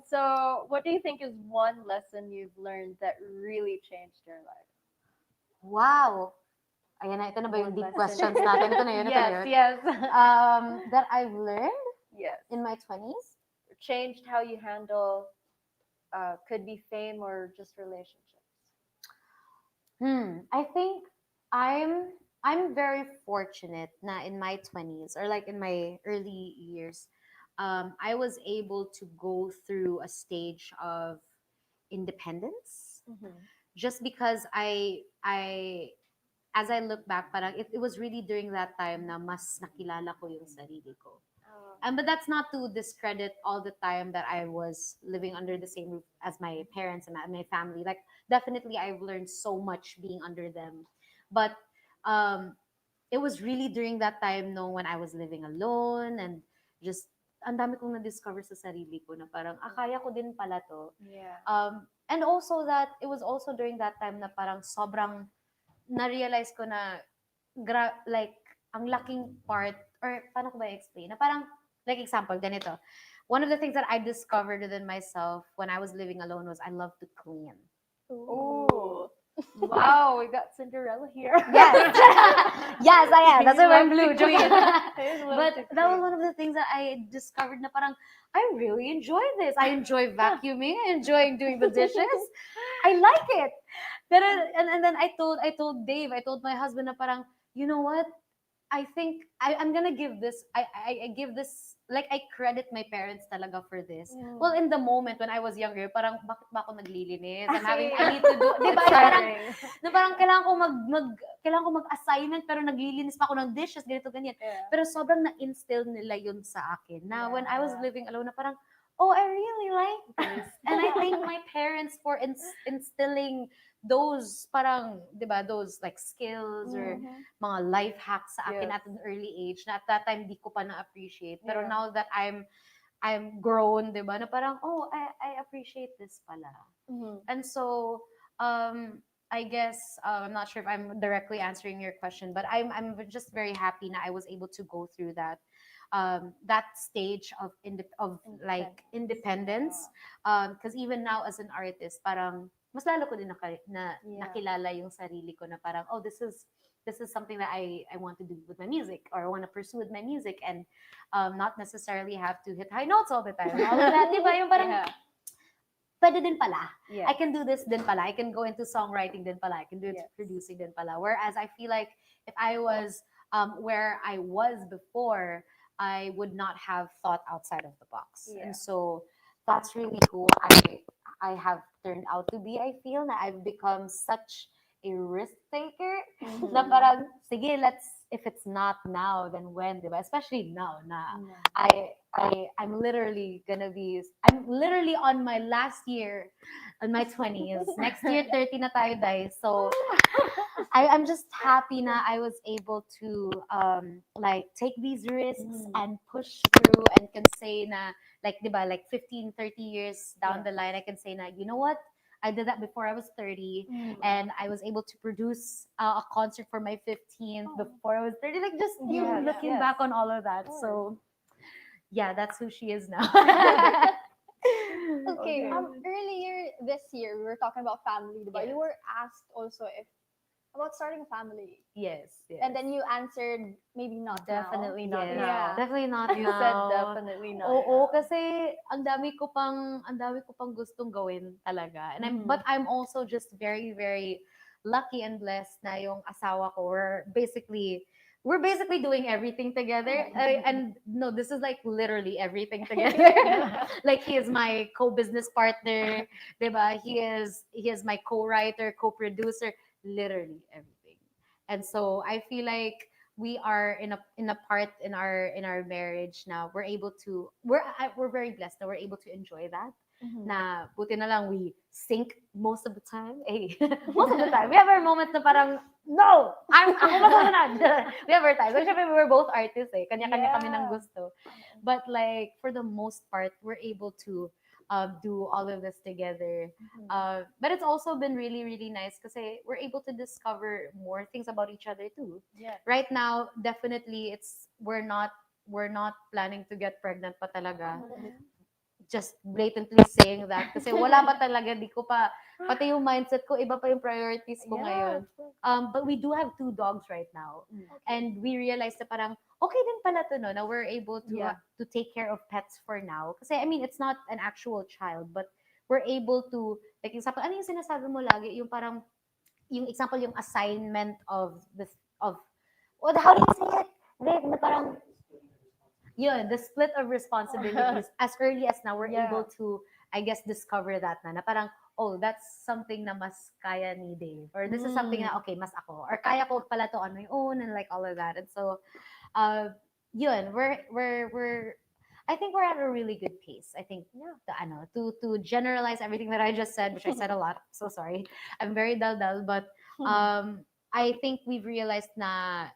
S1: so what do you think is one lesson you've learned that really changed your life?
S3: Wow. Ayan na, ito na ba yung deep questions natin? Ito na yun, ito na yun.
S1: Yes.
S3: That I've learned
S1: Yes.
S3: in my 20s?
S1: Changed how you handle could be fame or just relationships.
S3: I think I'm very fortunate na in my 20s or like in my early years, I was able to go through a stage of independence just because I as I look back, parang it was really during that time na mas nakilala ko yung sarili ko. But that's not to discredit all the time that I was living under the same roof as my parents and my family. Like definitely I've learned so much being under them. But it was really during that time no when I was living alone and just ang dami kong na-discover sa sarili ko na parang kaya ko din pala to.
S1: Yeah.
S3: And also that it was also during that time na parang sobrang na-realize ko na like ang laking part or paano ko ba i-explain na parang like example ganito, one of the things that I discovered within myself when I was living alone was I love to clean.
S1: Ooh. Wow, we got Cinderella here.
S3: Yes. Yes, I am. That's why I'm blue.
S1: Love to clean.
S3: But that was one of the things that I discovered na parang I really enjoy this. I enjoy vacuuming. I enjoy doing the dishes. I like it. Pero, and then I told Dave, I told my husband na parang, you know what? I think I'm gonna give this I give this like I credit my parents talaga for this.
S1: Mm.
S3: Well, in the moment when I was younger, parang bakit ba ako naglilinis?
S1: Same.
S3: I need to do, di ba? Parang,
S2: Exciting.
S3: parang kailangan ko kailangan ko mag-assignment pero naglilinis pa ako ng dishes, ganito, ganyan.
S1: Yeah.
S3: Pero sobrang na-instill nila yun sa akin. Na when I was
S1: Yeah.
S3: living alone, na parang, oh, I really like this. And I thank my parents for instilling those parang, di ba, those like skills or
S1: Mhm.
S3: mga life hacks sa akin
S2: Yes.
S3: at an early age na at that time di ko pa na-appreciate. Pero
S1: Yeah.
S3: now that I'm grown, di ba, na parang, oh, I appreciate this pala.
S1: Mhm.
S3: And so, I guess I'm not sure if I'm directly answering your question, but I'm just very happy that I was able to go through that stage of like independence. Because even now as an artist, parang mas lalo ko din
S1: Yeah.
S3: nakilala yung sarili ko na parang, oh, this is something that I want to do with my music or I want to pursue with my music, and not necessarily have to hit high notes all the time. All of that, di ba? Yung parang,
S1: Yeah.
S3: pwede din pala.
S1: Yes.
S3: I can do this din pala. I can go into songwriting din pala. I can do it
S1: Yes.
S3: producing din pala. Whereas I feel like if I was where I was before, I would not have thought outside of the box.
S1: Yeah.
S3: And so that's really who I have turned out to be. I feel that I've become such a risk taker
S1: Mhm.
S3: na parang, sige, if it's not now, then when, diba? Especially now na I'm literally on my last year on my 20s. Next year 30 na tayo, guys. So I'm just happy na I was able to like take these risks and push through, and can say na like, diba, like 15, 30 years down the line, I can say na, you know what? I did that before I was 30, and I was able to produce a concert for my 15th before I was 30. Like, just
S1: Yes,
S3: looking
S1: yes.
S3: back on all of that. So yeah, that's who she is now.
S1: Okay.
S2: Okay.
S1: Earlier this year, we were talking about family, diba?
S3: Yes.
S1: You were asked also if about starting a family,
S3: Yes, yes.
S1: and then you answered maybe not
S2: Definitely
S1: now.
S2: not
S3: Yes.
S2: now.
S3: Definitely not
S2: You
S3: now.
S2: said definitely not
S3: Oo,
S2: now.
S3: kasi ang dami ko pang gustong gawin talaga. And but I'm also just very, very lucky and blessed na yung asawa ko, we're basically doing everything together. And no, this is like literally everything together. Like, he is my co-business partner, diba? He is my co-writer, co-producer, literally everything. And so I feel like we are in a part in our marriage now. We're very blessed that we're able to enjoy that. Na buti na lang we sync most of the time. Hey, most of the time. We have our moments na parang, no, ako masunod. We have our time. So, syempre, we're both artists eh. Kanya-kanya kami ng
S1: Yeah.
S3: gusto. But like, for the most part, we're able to do all of this together. But it's also been really, really nice kasi we're able to discover more things about each other too.
S1: Yeah.
S3: Right now, definitely, we're not planning to get pregnant pa talaga. Just blatantly saying that kasi wala pa talaga, di ko pa, pati yung mindset ko, iba pa yung priorities ko ngayon. But we do have 2 dogs right now. And we realized na parang, okay din pala to, no, na we're able to to take care of pets for now. Kasi, I mean, it's not an actual child, but we're able to, like, example, ano yung sinasabi mo lagi? Yung parang, yung example, yung assignment of, what, how do you say it? Like, na parang, yun, the split of responsibilities as early as now, we're able to, I guess, discover that na parang, oh, that's something na mas kaya ni Dave. Or this is something na, okay, mas ako. Or kaya ko pala to on my own, and like all of that. And so, yun, I think we're at a really good pace. I think to generalize everything that I just said, which I said a lot. So sorry. I'm very dal-dal, but I think we've realized na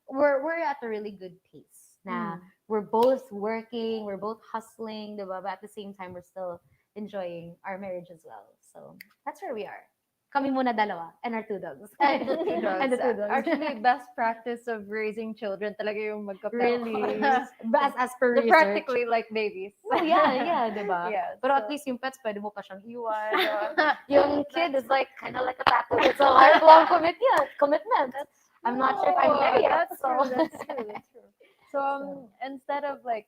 S3: we're at a really good pace. Na we're both working, we're both hustling, diba? But at the same time, we're still enjoying our marriage as well. So that's where we are. Kami muna dalawa, and our 2 dogs.
S2: And the 2 dogs.
S3: And the 2 dogs.
S2: Actually, best practice of raising children talaga yung magka-pet.
S3: Really? as per
S2: They're
S3: research.
S2: practically like babies.
S3: Oh, yeah, diba?
S2: Yeah,
S3: Pero at
S2: so-
S3: least yung pets, pwede mo pa siyang iwan. Diba? Yung kid is like, kind of like a tattoo. It's a lifelong commitment. I'm not sure if I'm there yet.
S2: That's true. So instead of like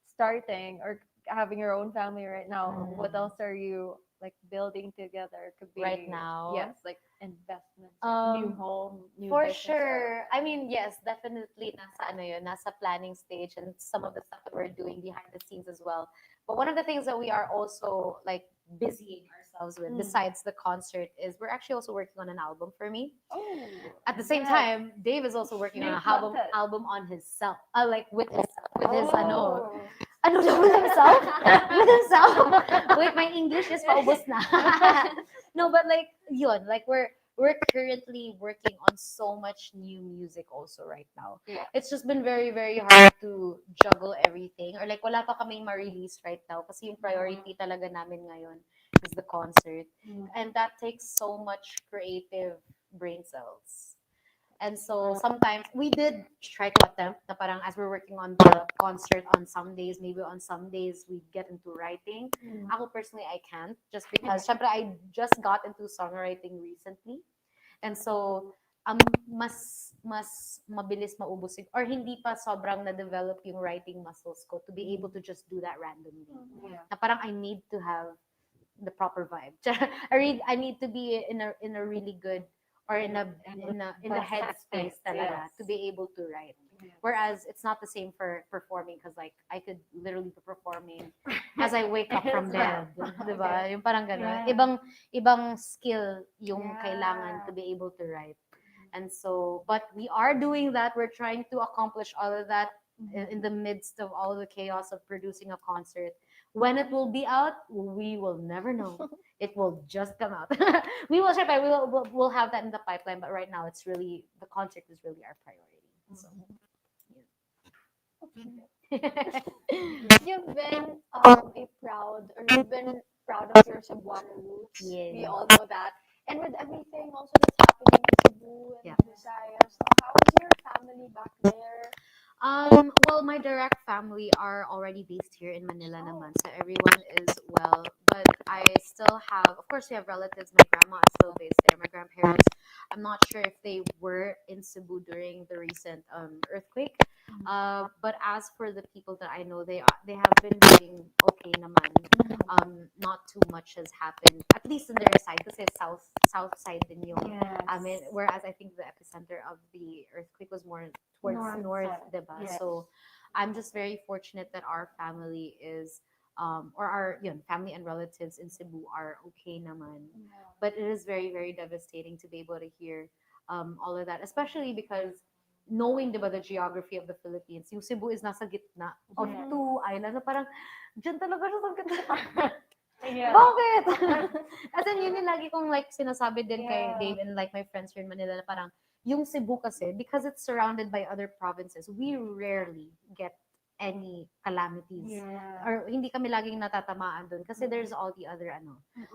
S2: starting or having your own family right now, what
S3: Mm.
S2: else are you like building together? Could be
S3: Right now?
S2: yes, like investments, new
S3: Um,
S2: home, new
S3: For
S2: business.
S3: sure. I mean, yes, definitely nasa ano yun, nasa planning stage and some of the stuff that we're doing behind the scenes as well. But one of the things that we are also like busying ourselves with besides the concert is we're actually also working on an album for me.
S2: Oh,
S3: At the same
S2: yes.
S3: time, Dave is also working on
S2: New
S3: an album
S2: content.
S3: album on himself. Like with his
S2: Oh.
S3: ano daw with himself? With himself. Wait, my English is paubos na. No, but like yun, like we're currently working on so much new music also right now.
S2: Yeah.
S3: It's just been very, very hard to juggle everything. Or like wala pa kaming ma-release right now kasi yung priority talaga namin ngayon is the concert. And that takes so much creative brain cells. And so sometimes we did try to attempt na parang as we're working on the concert on some days, maybe on some days we get into writing. Ako personally, I can't just because syempre I just got into songwriting recently. And so mas mabilis maubos or hindi pa sobrang na-develop yung writing muscles ko to be able to just do that randomly.
S2: Yeah.
S3: Na parang I need to have the proper vibe. I need to be in a really good or in the headspace talaga to be able to write. Whereas it's not the same for performing because like I could literally be performing as I wake up from bed, 'di ba? Yung parang gano'n. Ibang skill yung kailangan to be able to write. And so, but we are doing that. We're trying to accomplish all of that in the midst of all the chaos of producing a concert. When it will be out, we will never know. It will just come out. We will try, we'll have that in the pipeline. But right now, it's really the concert is really our priority. So,
S1: You've been you've been proud of your Cebuano roots.
S3: Yes.
S1: We all know that. And with everything also that's happening in Cebu and
S3: Yeah.
S1: Visayas, how is your family back there?
S3: Well, my direct family are already based here in Manila naman, so everyone is well. But I still have, of course, we have relatives. My grandma is still based there. My grandparents, I'm not sure if they were in Cebu during the recent earthquake. But as for the people that I know, they have been doing okay naman. Not too much has happened, at least in their side, kasi south side din yung.
S2: Yes.
S3: I mean, whereas I think the epicenter of the earthquake was more towards north,
S2: side.
S3: diba?
S2: Yes.
S3: So I'm just very fortunate that our family is or our family and relatives in Cebu are okay naman. But it is very, very devastating to be able to hear all of that, especially because knowing diba the geography of the Philippines, yung Cebu is nasa gitna of two islands na parang dyan talaga siya sa gitna.
S2: Yeah.
S3: Bakit? As in, yun yung lagi kong like sinasabi din kay
S2: Yeah.
S3: Dave and like my friends here in Manila na parang yung Cebu kasi, because it's surrounded by other provinces, we rarely get any calamities.
S2: Yeah.
S3: Or hindi kami laging natatamaan dun kasi there's all the other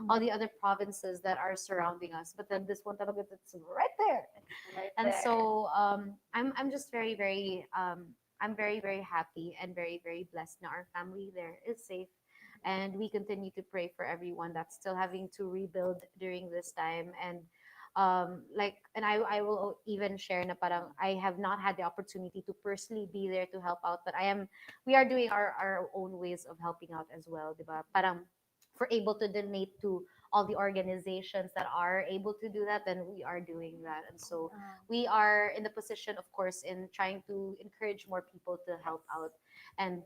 S3: all the other provinces that are surrounding us. But then this one talaga that's right there. And so I'm just very, very I'm very, very happy and very, very blessed na our family there is safe. And we continue to pray for everyone that's still having to rebuild during this time. And and I will even share na parang I have not had the opportunity to personally be there to help out, but we are doing our own ways of helping out as well, diba? Parang if we're able to donate to all the organizations that are able to do that, then we are doing that. And so we are in the position, of course, in trying to encourage more people to help out. And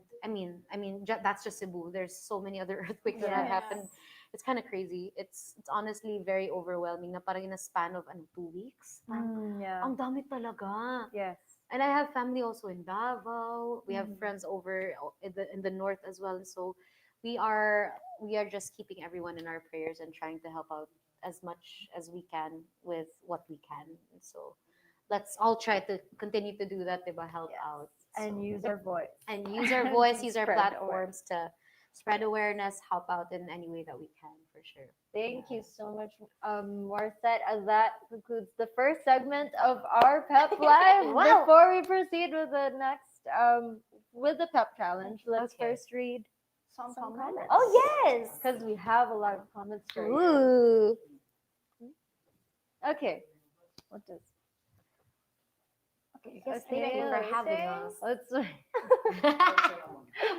S3: that's just Cebu. There's so many other earthquakes that have happened. It's kind of crazy. It's honestly very overwhelming. Na parang in a span of 2 weeks.
S2: Yeah.
S3: Ang dami talaga.
S2: Yes.
S3: And I have family also in Davao. We have friends over in the north as well. And so we are just keeping everyone in our prayers and trying to help out as much as we can with what we can. And so let's all try to continue to do that, diba? Help out.
S2: And
S3: So,
S2: use our voice.
S3: and use our voice, use our
S2: Spread
S3: platforms to spread awareness, help out in any way that we can, for sure.
S2: Thank you so much, Morissette. As that concludes the first segment of our Pep Live.
S3: Wow.
S2: Before we proceed with the next, with the Pep Challenge, let's
S3: Okay.
S2: first read
S1: Some
S2: comments.
S1: comments.
S3: Oh yes.
S2: Because we have a lot of comments to read.
S3: Ooh.
S2: Okay. What does?
S3: Yes,
S2: Okay.
S3: thank you for
S1: Amazing.
S3: having us.
S2: Let's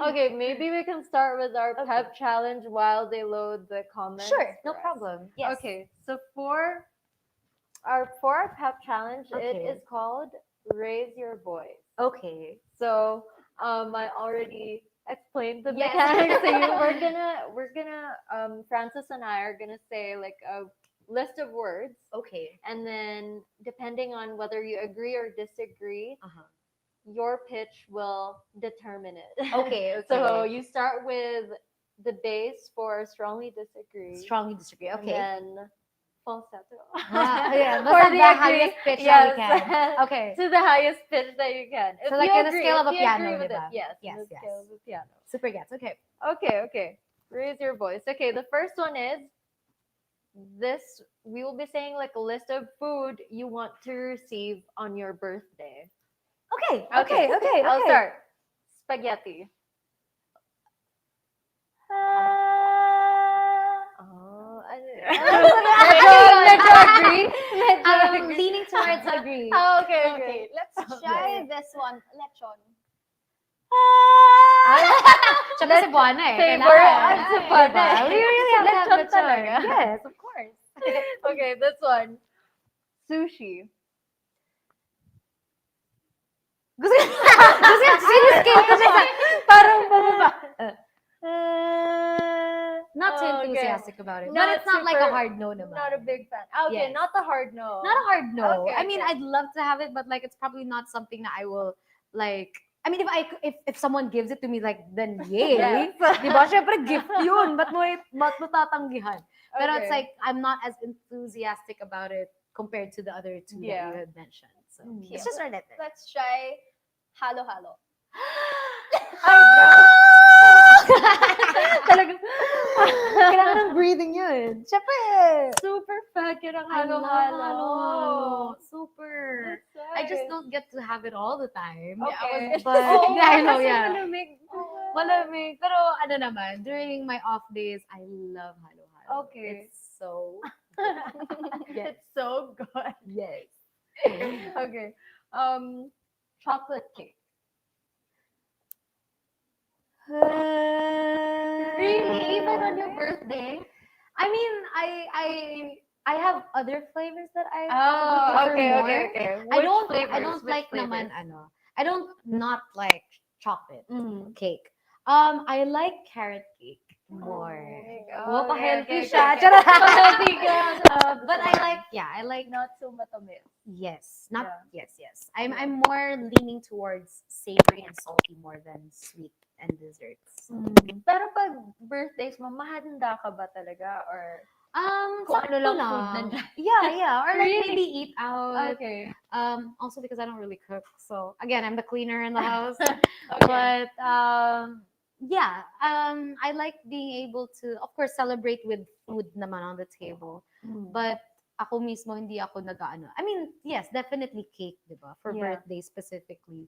S2: okay, maybe we can start with our pep challenge while they load the comments.
S3: Sure, no
S1: for us.
S3: problem. Yes.
S2: Okay, so for our pep challenge, it
S3: Okay.
S2: is called Raise Your Voice.
S3: Okay.
S2: So I already explained the
S1: Yes.
S2: mechanics to you. We're gonna Francis and I are gonna say like a list of words,
S3: Okay.
S2: and then depending on whether you agree or disagree,
S3: Uh-huh.
S2: your pitch will determine it.
S3: Okay, okay.
S2: So you start with the base for strongly disagree,
S3: Strongly disagree.
S2: and
S3: Okay.
S2: then falsetto.
S3: Yeah,
S2: For
S3: basta
S2: the
S3: the
S2: agree,
S3: highest pitch
S2: yes.
S3: that we can. Okay.
S2: To the highest pitch that you can. If
S3: So like
S2: you
S3: in the
S2: agree,
S3: scale of
S2: if
S3: a
S2: you agree
S3: piano,
S2: with it,
S3: diba?
S2: yes,
S3: Yes,
S2: in the
S3: yes.
S2: scale of a piano.
S3: Super gets. Okay.
S2: Okay. Raise your voice. Okay, the first one is this. We will be saying like a list of food you want to receive on your birthday.
S3: Okay.
S2: I'll start. Spaghetti. Oh, medyo agree.
S3: I'm leaning towards agree.
S2: Oh, okay.
S1: Okay, let's try this one. Lechon.
S3: Tsaka Cebuana eh.
S2: Favorite
S3: Kailangan.
S2: ang Cebuana
S3: Diba?
S2: eh.
S3: We really have to have
S2: Lechon
S3: lechon.
S2: talaga.
S3: Yes, of course.
S2: Okay, this one. Sushi.
S3: Gusto ko siniscale ko siya sa parang bumaba. Not so
S2: Okay.
S3: enthusiastic about it.
S2: Not
S3: But it's not like a
S2: super-
S3: hard no naman.
S2: Not a big fan. Okay,
S3: Yes.
S2: not the hard no.
S3: Not a hard no.
S2: Okay,
S3: I mean,
S2: okay.
S3: I'd love to have it, but like it's probably not something that I will like. I mean, if someone gives it to me, like then yay.
S2: Yes.
S3: Di ba? Syempre gift yun. Ba't mo tatanggihan? Pero it's
S2: Okay.
S3: like I'm not as enthusiastic about it compared to the other two that
S2: Yeah.
S3: you had mentioned. So
S2: Mm.
S3: it's just our letter.
S1: Let's try halo-halo.
S3: Talaga. Kailangan ng breathing yun. Syempre.
S2: Super fat yun ang
S3: I love
S2: halo-halo.
S3: halo-halo. Super.
S2: That's
S3: I just
S2: nice.
S3: don't get to have it all the time.
S2: Okay.
S3: But
S2: Oh,
S3: yeah, I know,
S2: kasi
S3: yeah.
S2: malamig.
S3: Malamig. Pero ano naman, during my off days, I love halo-halo.
S2: Okay.
S3: It's so Yes.
S2: It's so good.
S3: yes.
S2: Okay. Chocolate cake. Really? Even on your birthday?
S3: I mean, I have other flavors that I
S2: Oh,
S3: prefer
S2: okay,
S3: more.
S2: okay.
S3: I don't
S2: Which
S3: like naman
S2: flavors?
S3: ano. I don't not like chocolate
S2: Mm.
S3: cake. I like carrot cake more.
S2: Oh,
S3: Oh,
S2: okay,
S3: healthy
S2: okay,
S3: siya.
S2: okay.
S3: Charot.
S2: Healthy ka.
S3: But I like
S2: not so matamis.
S3: yes, not
S2: Yeah.
S3: yes. I'm more leaning towards savory and salty more than sweet and desserts.
S2: Pero pag birthdays mo, mahanda ka ba talaga? Or kung ano
S3: sakto
S2: lang
S3: lang.
S2: food nandiyan?
S3: Yeah. Or like
S2: Really?
S3: maybe eat out.
S2: Okay.
S3: Also because I don't really cook. So again, I'm the cleaner in the house.
S2: Okay.
S3: But yeah, I like being able to, of course, celebrate with food naman on the table. But ako mismo, hindi ako nag-ano. I mean, yes, definitely cake, di ba? For
S2: Yeah.
S3: birthday specifically.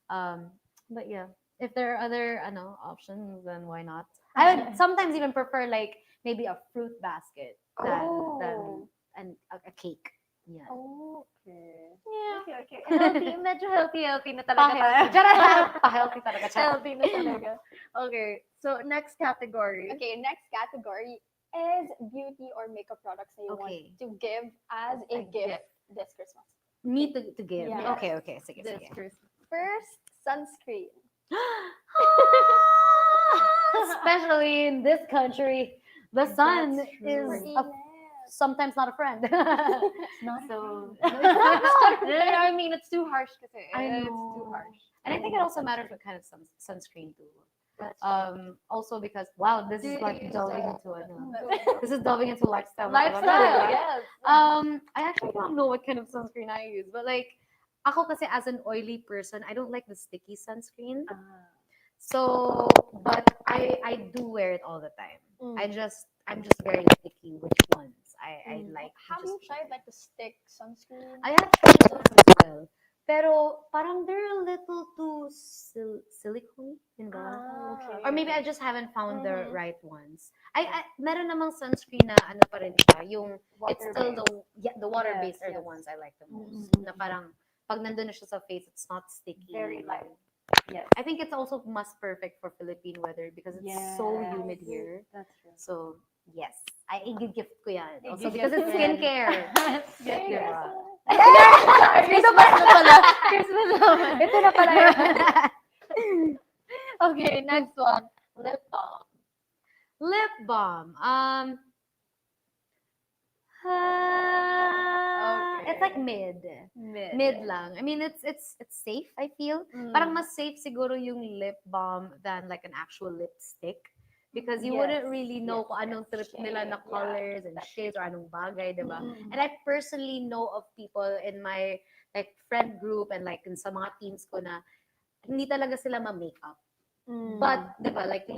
S3: But yeah, if there are other options, then why not? I would sometimes even prefer like maybe a fruit basket than and a cake. Yeah.
S2: Okay.
S3: Yeah.
S2: Okay. Healthy. Medyo healthy na talaga tayo.
S3: Pa-healthy. Pa-healthy talaga siya.
S2: Healthy na talaga. Okay. So, next category.
S1: Okay, next category is beauty or makeup products that you
S3: Okay.
S1: want to give as a gift this Christmas.
S3: Me to give.
S1: Yeah.
S3: Okay. Sige.
S2: This
S3: Sige.
S2: Christmas.
S1: First, sunscreen.
S3: Especially in this country, the sun
S2: That's true.
S3: is sometimes not a friend.
S2: It's not
S3: So-
S2: I mean, it's too harsh kasi.
S3: I
S2: It's
S3: know.
S2: too harsh.
S3: And I think it also matters what kind of sunscreen too.
S2: That's
S3: Also because wow, this is
S2: Do
S3: like
S2: you-
S3: delving into this is delving into lifestyle.
S2: lifestyle, yes.
S3: I actually don't know what kind of sunscreen I use, but like ako kasi as an oily person, I don't like the sticky sunscreen. So, but I do wear it all the time. I'm just very picky which ones I like.
S1: Have you
S3: just-
S1: tried like the stick sunscreen?
S3: I have tried those as well. Pero parang they're a little too silicone, you know?
S1: okay.
S3: Or maybe I just haven't found the
S1: Mhm.
S3: right ones. I meron namang sunscreen na ano pa rin siya, yung it's still the water based are the
S2: yes.
S3: ones I like the most.
S2: Mhm.
S3: Na parang pag nandun na siya sa face, it's not sticky.
S2: Very light. Yes.
S3: I think it's also mas perfect for Philippine weather because it's so humid here.
S2: That's true.
S3: So, yes. I i-gift ko yan. Also
S2: I-gift
S3: because it's
S2: ko yan.
S3: skincare.
S2: Skincare.
S3: Ito na pala.
S2: Christmas naman.
S3: Ito na pala yun.
S2: Okay, next one. Lip balm.
S3: Lip balm. It's like mid lang. I mean, it's safe, I feel. Parang mas safe siguro yung lip balm than like an actual lipstick because you wouldn't really know kung anong trip nila na colors and shades or anong bagay, diba? And I personally know of people in my like friend group and like sa mga teams ko na hindi talaga sila ma-makeup. But diba, like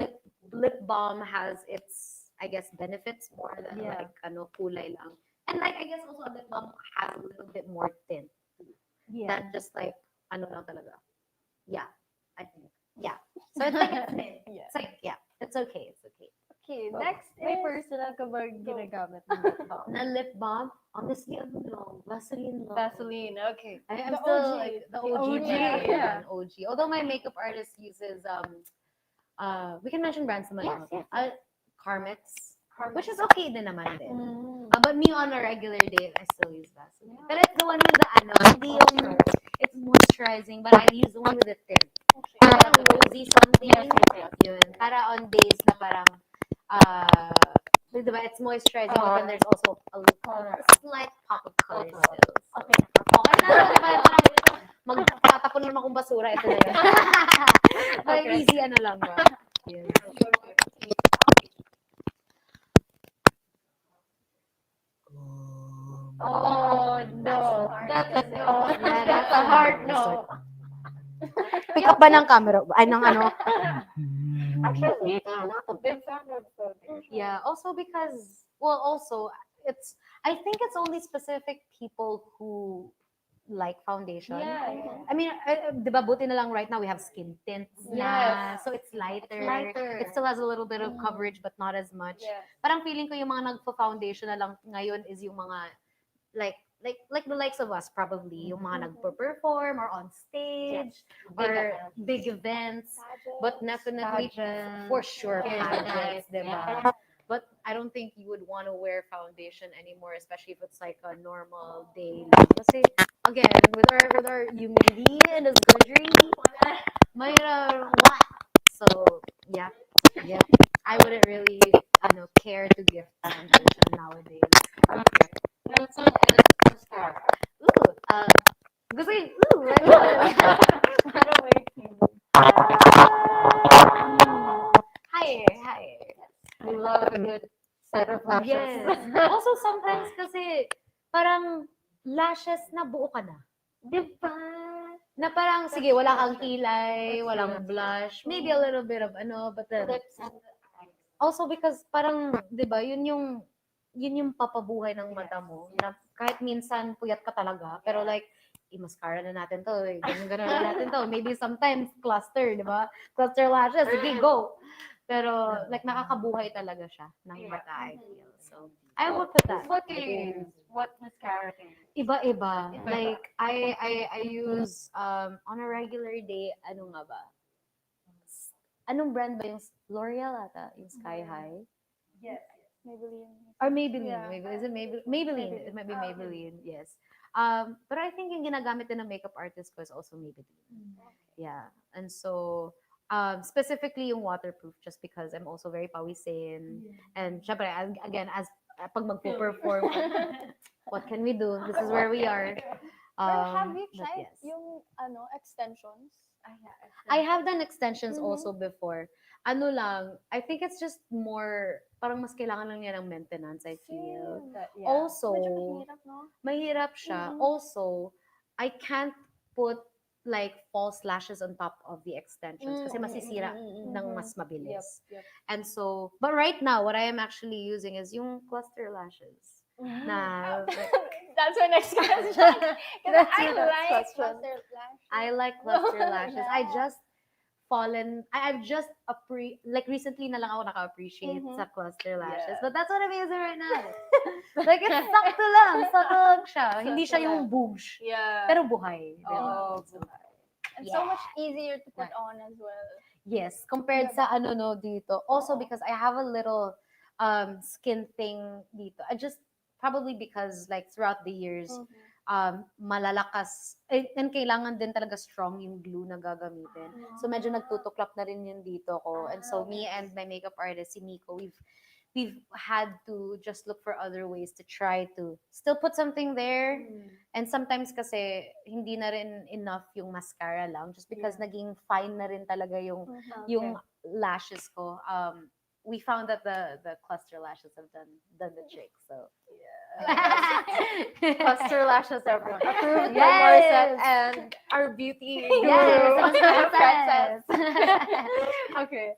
S3: lip balm has its, I guess, benefits more than like kulay lang. And like, I guess also a lip balm has a little bit more tint than just like, lang talaga. Yeah, I think. Yeah. So it's like, it's like, yeah, it's okay. It's okay.
S1: Okay, next
S2: May
S1: is
S2: personal ka ba ginagamit ng lip balm?
S3: Na lip balm, honestly, Vaseline lang.
S2: Vaseline, okay.
S3: I'm
S2: The
S3: still
S2: OG.
S3: like the
S2: The
S3: OG.
S2: OG,
S3: brand,
S2: yeah.
S3: OG. Although my makeup artist uses we can mention brands naman. Carmex, which is okay din naman din. But me on a regular day, I still use Vaseline. But it's the one with the hindi yung it's moisturizing, but I use the one with the tint. Parang rosy something. Yun. Para on days na parang diba, it's moisturizing, but then there's also a slight pop of color still. Okay na, diba? Magtatapon naman akong basura, ito na yun. But easy lang ba? Yes.
S2: Oh, no. That's a no.
S3: Yeah,
S2: That's a hard no.
S3: Pick up ba ng camera? Ay, ng ano?
S2: Actually, I'm not a big fan of foundation.
S3: Yeah, also because, well, also, I think it's only specific people who like foundation.
S2: Yeah.
S3: I mean, di ba, buti na lang right now we have skin tints na, so it's lighter. It still has a little bit of coverage but not as much.
S2: Yeah.
S3: Parang feeling ko yung mga nagpo-foundation na lang ngayon is yung mga like the likes of us probably, yung mga nagpo-perform or on stage or big events, but definitely for sure pageants, diba? But I don't think you would want to wear foundation anymore, especially if it's like a normal day. Kasi again, with our humidity and the surgery, may what? So yeah, I wouldn't really care to gift foundation nowadays.
S2: That's an mascara.
S3: Gusto yung, Hi.
S2: I love a good set of lashes.
S3: Yes. Also, sometimes kasi, parang lashes na buo ka na.
S2: Diba?
S3: Na parang, sige, wala kang kilay, walang blush, maybe a little bit of but then,
S2: Lips and the eyes.
S3: also because parang, di ba, yun yung papabuhay ng mata mo. Na kahit minsan puyat ka talaga, pero like, i-mascara na natin to, ganun na natin to. Maybe sometimes cluster, di ba? Cluster lashes, sige, go. Pero like nakakabuhay talaga siya ng mata, I feel. So, I work with that.
S2: What do you use? What mascara do you use?
S3: Iba-iba. Like, I use, on a regular day, ano nga ba? Anong brand ba yung L'Oreal ata? Yung Sky High?
S2: Yes.
S1: Maybelline.
S3: Or Maybelline.
S1: Yeah.
S3: Is it Maybelline? It might be Maybelline, yes. But I think yung ginagamit din ng makeup artist ko is also Maybelline. Yeah. And so, specifically yung waterproof just because I'm also very pawisin. And syempre, again, as pag magpo-perform, what can we do? This is where we are.
S1: But have you
S3: But
S1: tried
S3: yes.
S1: yung extensions?
S3: I have done extensions also before. Ano lang, I think it's just more, parang mas kailangan lang niya ng maintenance, I feel. Also,
S1: Medyo mahirap, no?
S3: mahirap siya. Also, I can't put like false lashes on top of the extensions kasi masisira ng mas mabilis.
S1: Yep.
S3: And so, but right now, what I am actually using is yung cluster lashes. Na,
S1: That's my next question.
S2: That's
S1: I
S2: your next
S1: like
S2: question.
S1: cluster lashes.
S3: I like cluster lashes. I just I've just like recently na lang ako naka-appreciate
S1: Mhm.
S3: sa cluster lashes.
S2: Yeah.
S3: But that's what I'm using right now. Like, it's sakto lang. Sakto lang siya. Hindi siya
S2: Sakto
S3: yung
S2: lang.
S3: boosh.
S2: Yeah.
S3: Pero buhay. Diba?
S2: Oo,
S3: So,
S2: buhay.
S1: And
S3: yeah.
S1: so much easier to put
S2: Nice.
S1: on as well.
S3: Yes, compared
S1: Diba?
S3: sa ano no dito. Also
S1: Oo.
S3: because I have a little skin thing dito. I just probably because like throughout the years
S1: Mhm.
S3: malalakas and kailangan din talaga strong yung glue na gagamitin. So medyo nagtutuklap na rin yun dito ko. And so me and my makeup artist si Miko, we've had to just look for other ways to try to still put something there. And sometimes kasi hindi na rin enough yung mascara lang just because naging fine na rin talaga
S1: Mhm.
S3: yung lashes ko. We found that the cluster lashes have done the trick. So
S2: Cluster lashes, everyone. Approved by
S3: Yes.
S2: Morissette and our beauty
S3: Yes,
S2: guru,
S3: yes.
S2: Okay.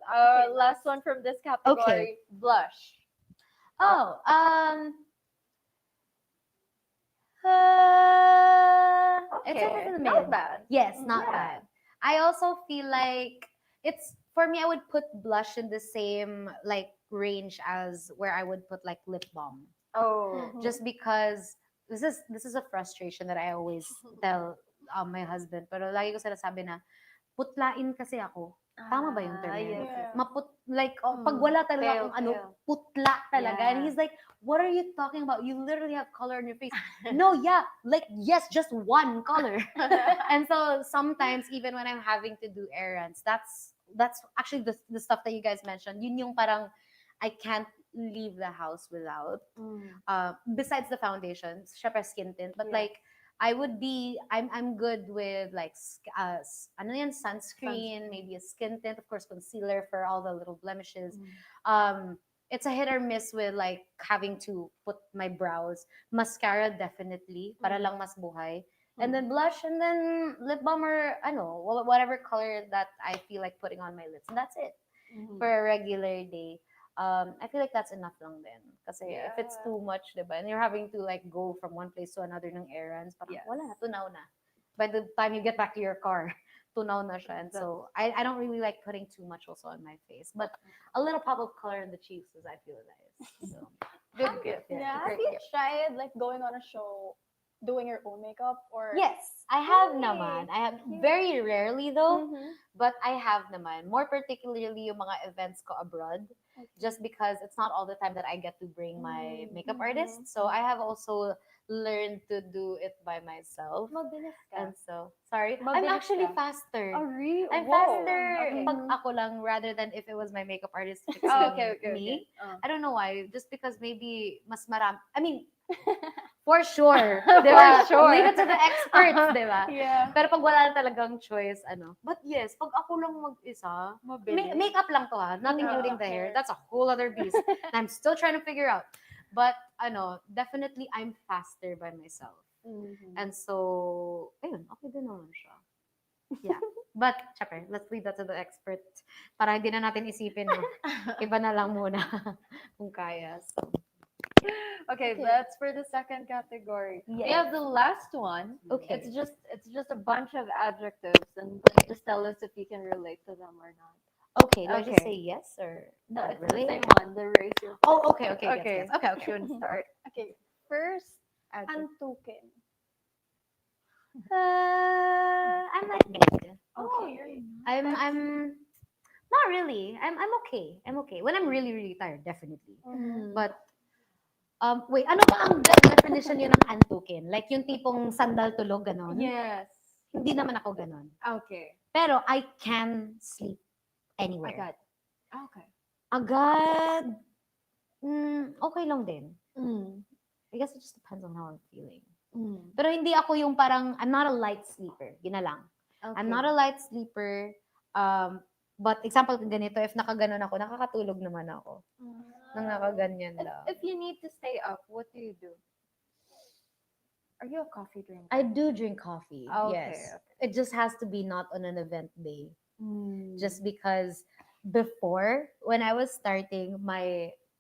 S1: Okay,
S2: Last one from this category. Blush.
S3: Oh, it's
S2: Okay.
S3: in the
S2: Not
S3: mid.
S2: bad.
S3: Yes, not
S2: Yeah.
S3: bad. I also feel like it's for me. I would put blush in the same like range as where I would put like lip balm,
S2: Oh.
S1: Mhm.
S3: just because this is a frustration that I always tell my husband. Pero lagi ko sinasabi na putlain kasi ako. Tama ba yung term na yun?
S2: Yes, yes.
S3: Like, pag wala talaga
S2: Pale,
S3: akong ano,
S2: pale.
S3: putla talaga. And
S2: Yeah.
S3: he's like, what are you talking about? You literally have color on your face. No, yeah, like, yes, just one color. And so sometimes, even when I'm having to do errands, that's actually the stuff that you guys mentioned. Yun yung parang, I can't leave the house without. Besides the foundation, syempre skin tint, but
S2: Yeah.
S3: like, I'm good with like ano yan, sunscreen, maybe a skin tint, of course concealer for all the little blemishes. It's a hit or miss with like having to put my brows, mascara definitely para lang mas buhay, and then blush, and then lip balm or ano, whatever color that I feel like putting on my lips, and that's it for a regular day. I feel like that's enough lang din. Kasi if it's too much, diba? And you're having to like go from one place to another ng errands, parang
S2: Yes.
S3: wala, tunaw na. By the time you get back to your car, tunaw na siya. And so I don't really like putting too much also on my face. But a little pop of color in the cheeks is I feel nice. So
S2: Good gift.
S1: Yeah, have
S2: Great
S1: you
S2: gift.
S1: tried like going on a show, doing your own makeup or?
S3: yes, I have
S1: Really?
S3: naman. I have
S1: Cute.
S3: very rarely though,
S1: Mhm.
S3: but I have naman. More particularly yung mga events ko abroad. Just because it's not all the time that I get to bring my makeup artist. So I have also learned to do it by myself.
S1: Mabilis ka.
S3: And so, sorry, I'm
S2: Mabilis
S3: actually
S2: ka.
S3: faster.
S2: Oh, really?
S3: I'm
S2: Whoa.
S3: faster
S2: Okay.
S3: pag ako lang rather than if it was my makeup artist fixing
S2: Oh, okay.
S3: me.
S2: Okay.
S3: I don't know why. Just because maybe mas marami. I mean, for sure.
S2: For
S3: Diba?
S2: sure.
S3: Leave it to the experts, diba?
S1: Yeah.
S3: Pero pag wala na talagang choice, ano. But yes, pag ako lang mag-isa,
S2: Mabilis.
S3: makeup lang to ha, not including the hair. That's a whole other beast. And I'm still trying to figure out. But, definitely I'm faster by myself. And so, ayun, okay din naman siya. Yeah. But, syempre, let's leave that to the expert. Para hindi na natin isipin, no? Iba na lang muna kung kaya. So,
S2: Okay, that's for the second category. We have the last one.
S3: okay.
S2: It's just a bunch of adjectives, and just tell us if you can relate to them or not.
S3: Okay, do I just
S2: Okay.
S3: say yes or
S2: No, it's
S3: relate?
S2: the same one. The raise your.
S3: Oh, okay.
S2: Okay.
S3: Yes. Okay.
S2: You want to start?
S1: Okay, first,
S2: Adjective.
S1: antukin.
S3: I'm like mid.
S2: Okay.
S3: I'm not really. I'm okay. I'm okay. When I'm really, really tired, definitely. But wait, ano ba ang definition yun ng antukin? Like yung tipong sandal tulog ganon?
S2: Yes.
S3: Hindi naman ako ganon.
S2: Okay.
S3: Pero I can sleep anywhere.
S2: Agad. Okay.
S3: Agad? Okay lang din.
S2: Mm.
S3: I guess it just depends on how I'm feeling.
S2: Mm.
S3: Pero hindi ako yung parang, I'm not a light sleeper. Yun na lang.
S2: Okay.
S3: I'm not a light sleeper. But example ganito, if nakaganon ako, nakakatulog naman ako. Nang nakaganyan lang.
S2: If you need to stay up, what do you do? Are you a coffee drinker?
S3: I do drink coffee.
S2: Okay,
S3: Yes. It just has to be not on an event day.
S2: Mm.
S3: Just because before, when I was starting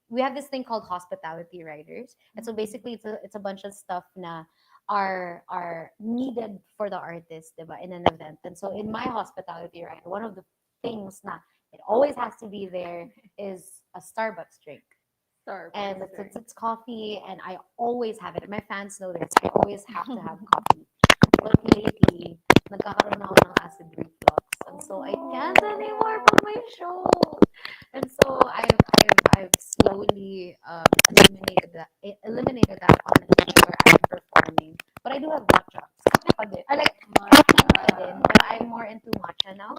S3: we have this thing called hospitality riders. And so basically it's a bunch of stuff na are needed for the artist, diba, in an event. And so in my hospitality, right, one of the things na it always has to be there is a Starbucks drink. And it's coffee, and I always have it. And my fans know this. I always have to have coffee. But lately, nagkakaroon ako ng acid reflux. And so I can't anymore for my show. And so I've slowly eliminated that on the day where I'm performing. But I do have matcha. Kape pa din. I like coffee pa din, but I'm more into matcha now.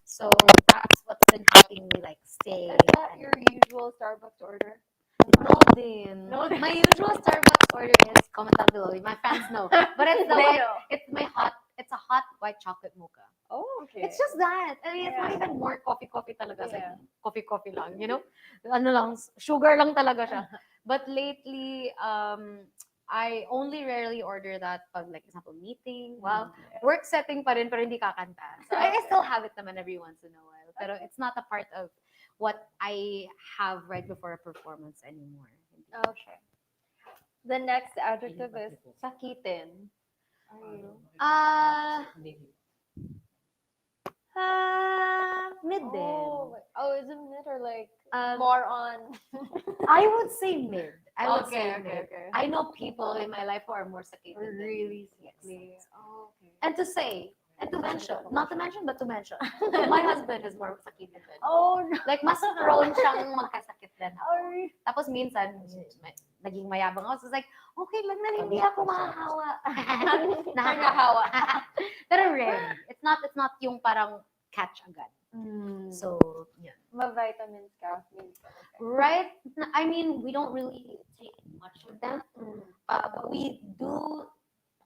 S3: So that's what's been helping me like stay.
S2: Is that your usual Starbucks order?
S3: No din. My usual Starbucks order is comment down below. My fans know. But it's it's a hot white chocolate mocha.
S2: Oh, okay.
S3: It's just that. I mean, it's not even more coffee talaga. It's like coffee lang, you know? Ano lang, sugar lang talaga siya. But lately, I only rarely order that pag, like, example, meeting. Well, work setting pa rin, pero hindi kakanta. So I still have it naman every once in a while. Pero it's not a part of what I have right before a performance anymore.
S2: Okay. The next adjective is sakitin. Are you?
S3: Mid din.
S2: Is it mid or like
S3: Um,
S2: more on?
S3: I would say mid. I would say
S2: Okay,
S3: mid.
S2: okay.
S3: I know people in my life who are more sakitin than me.
S2: Really
S3: Yes.
S2: sickly. Oh, okay.
S3: And to say, and to mention, not to mention, but to mention, my husband is more sakitin than me.
S2: Oh no.
S3: Like, mas prone siyang magkasakit than ako.
S2: Oh, really?
S3: Tapos minsan, naging mayabang ako. So it's like, okay lang na hindi ako mahahawa. Nakakahawa. Pero rare. It's not yung parang catch agad. So, yeah.
S2: Ma-vitamins ka.
S3: Right? I mean, we don't really take much of them. But we do,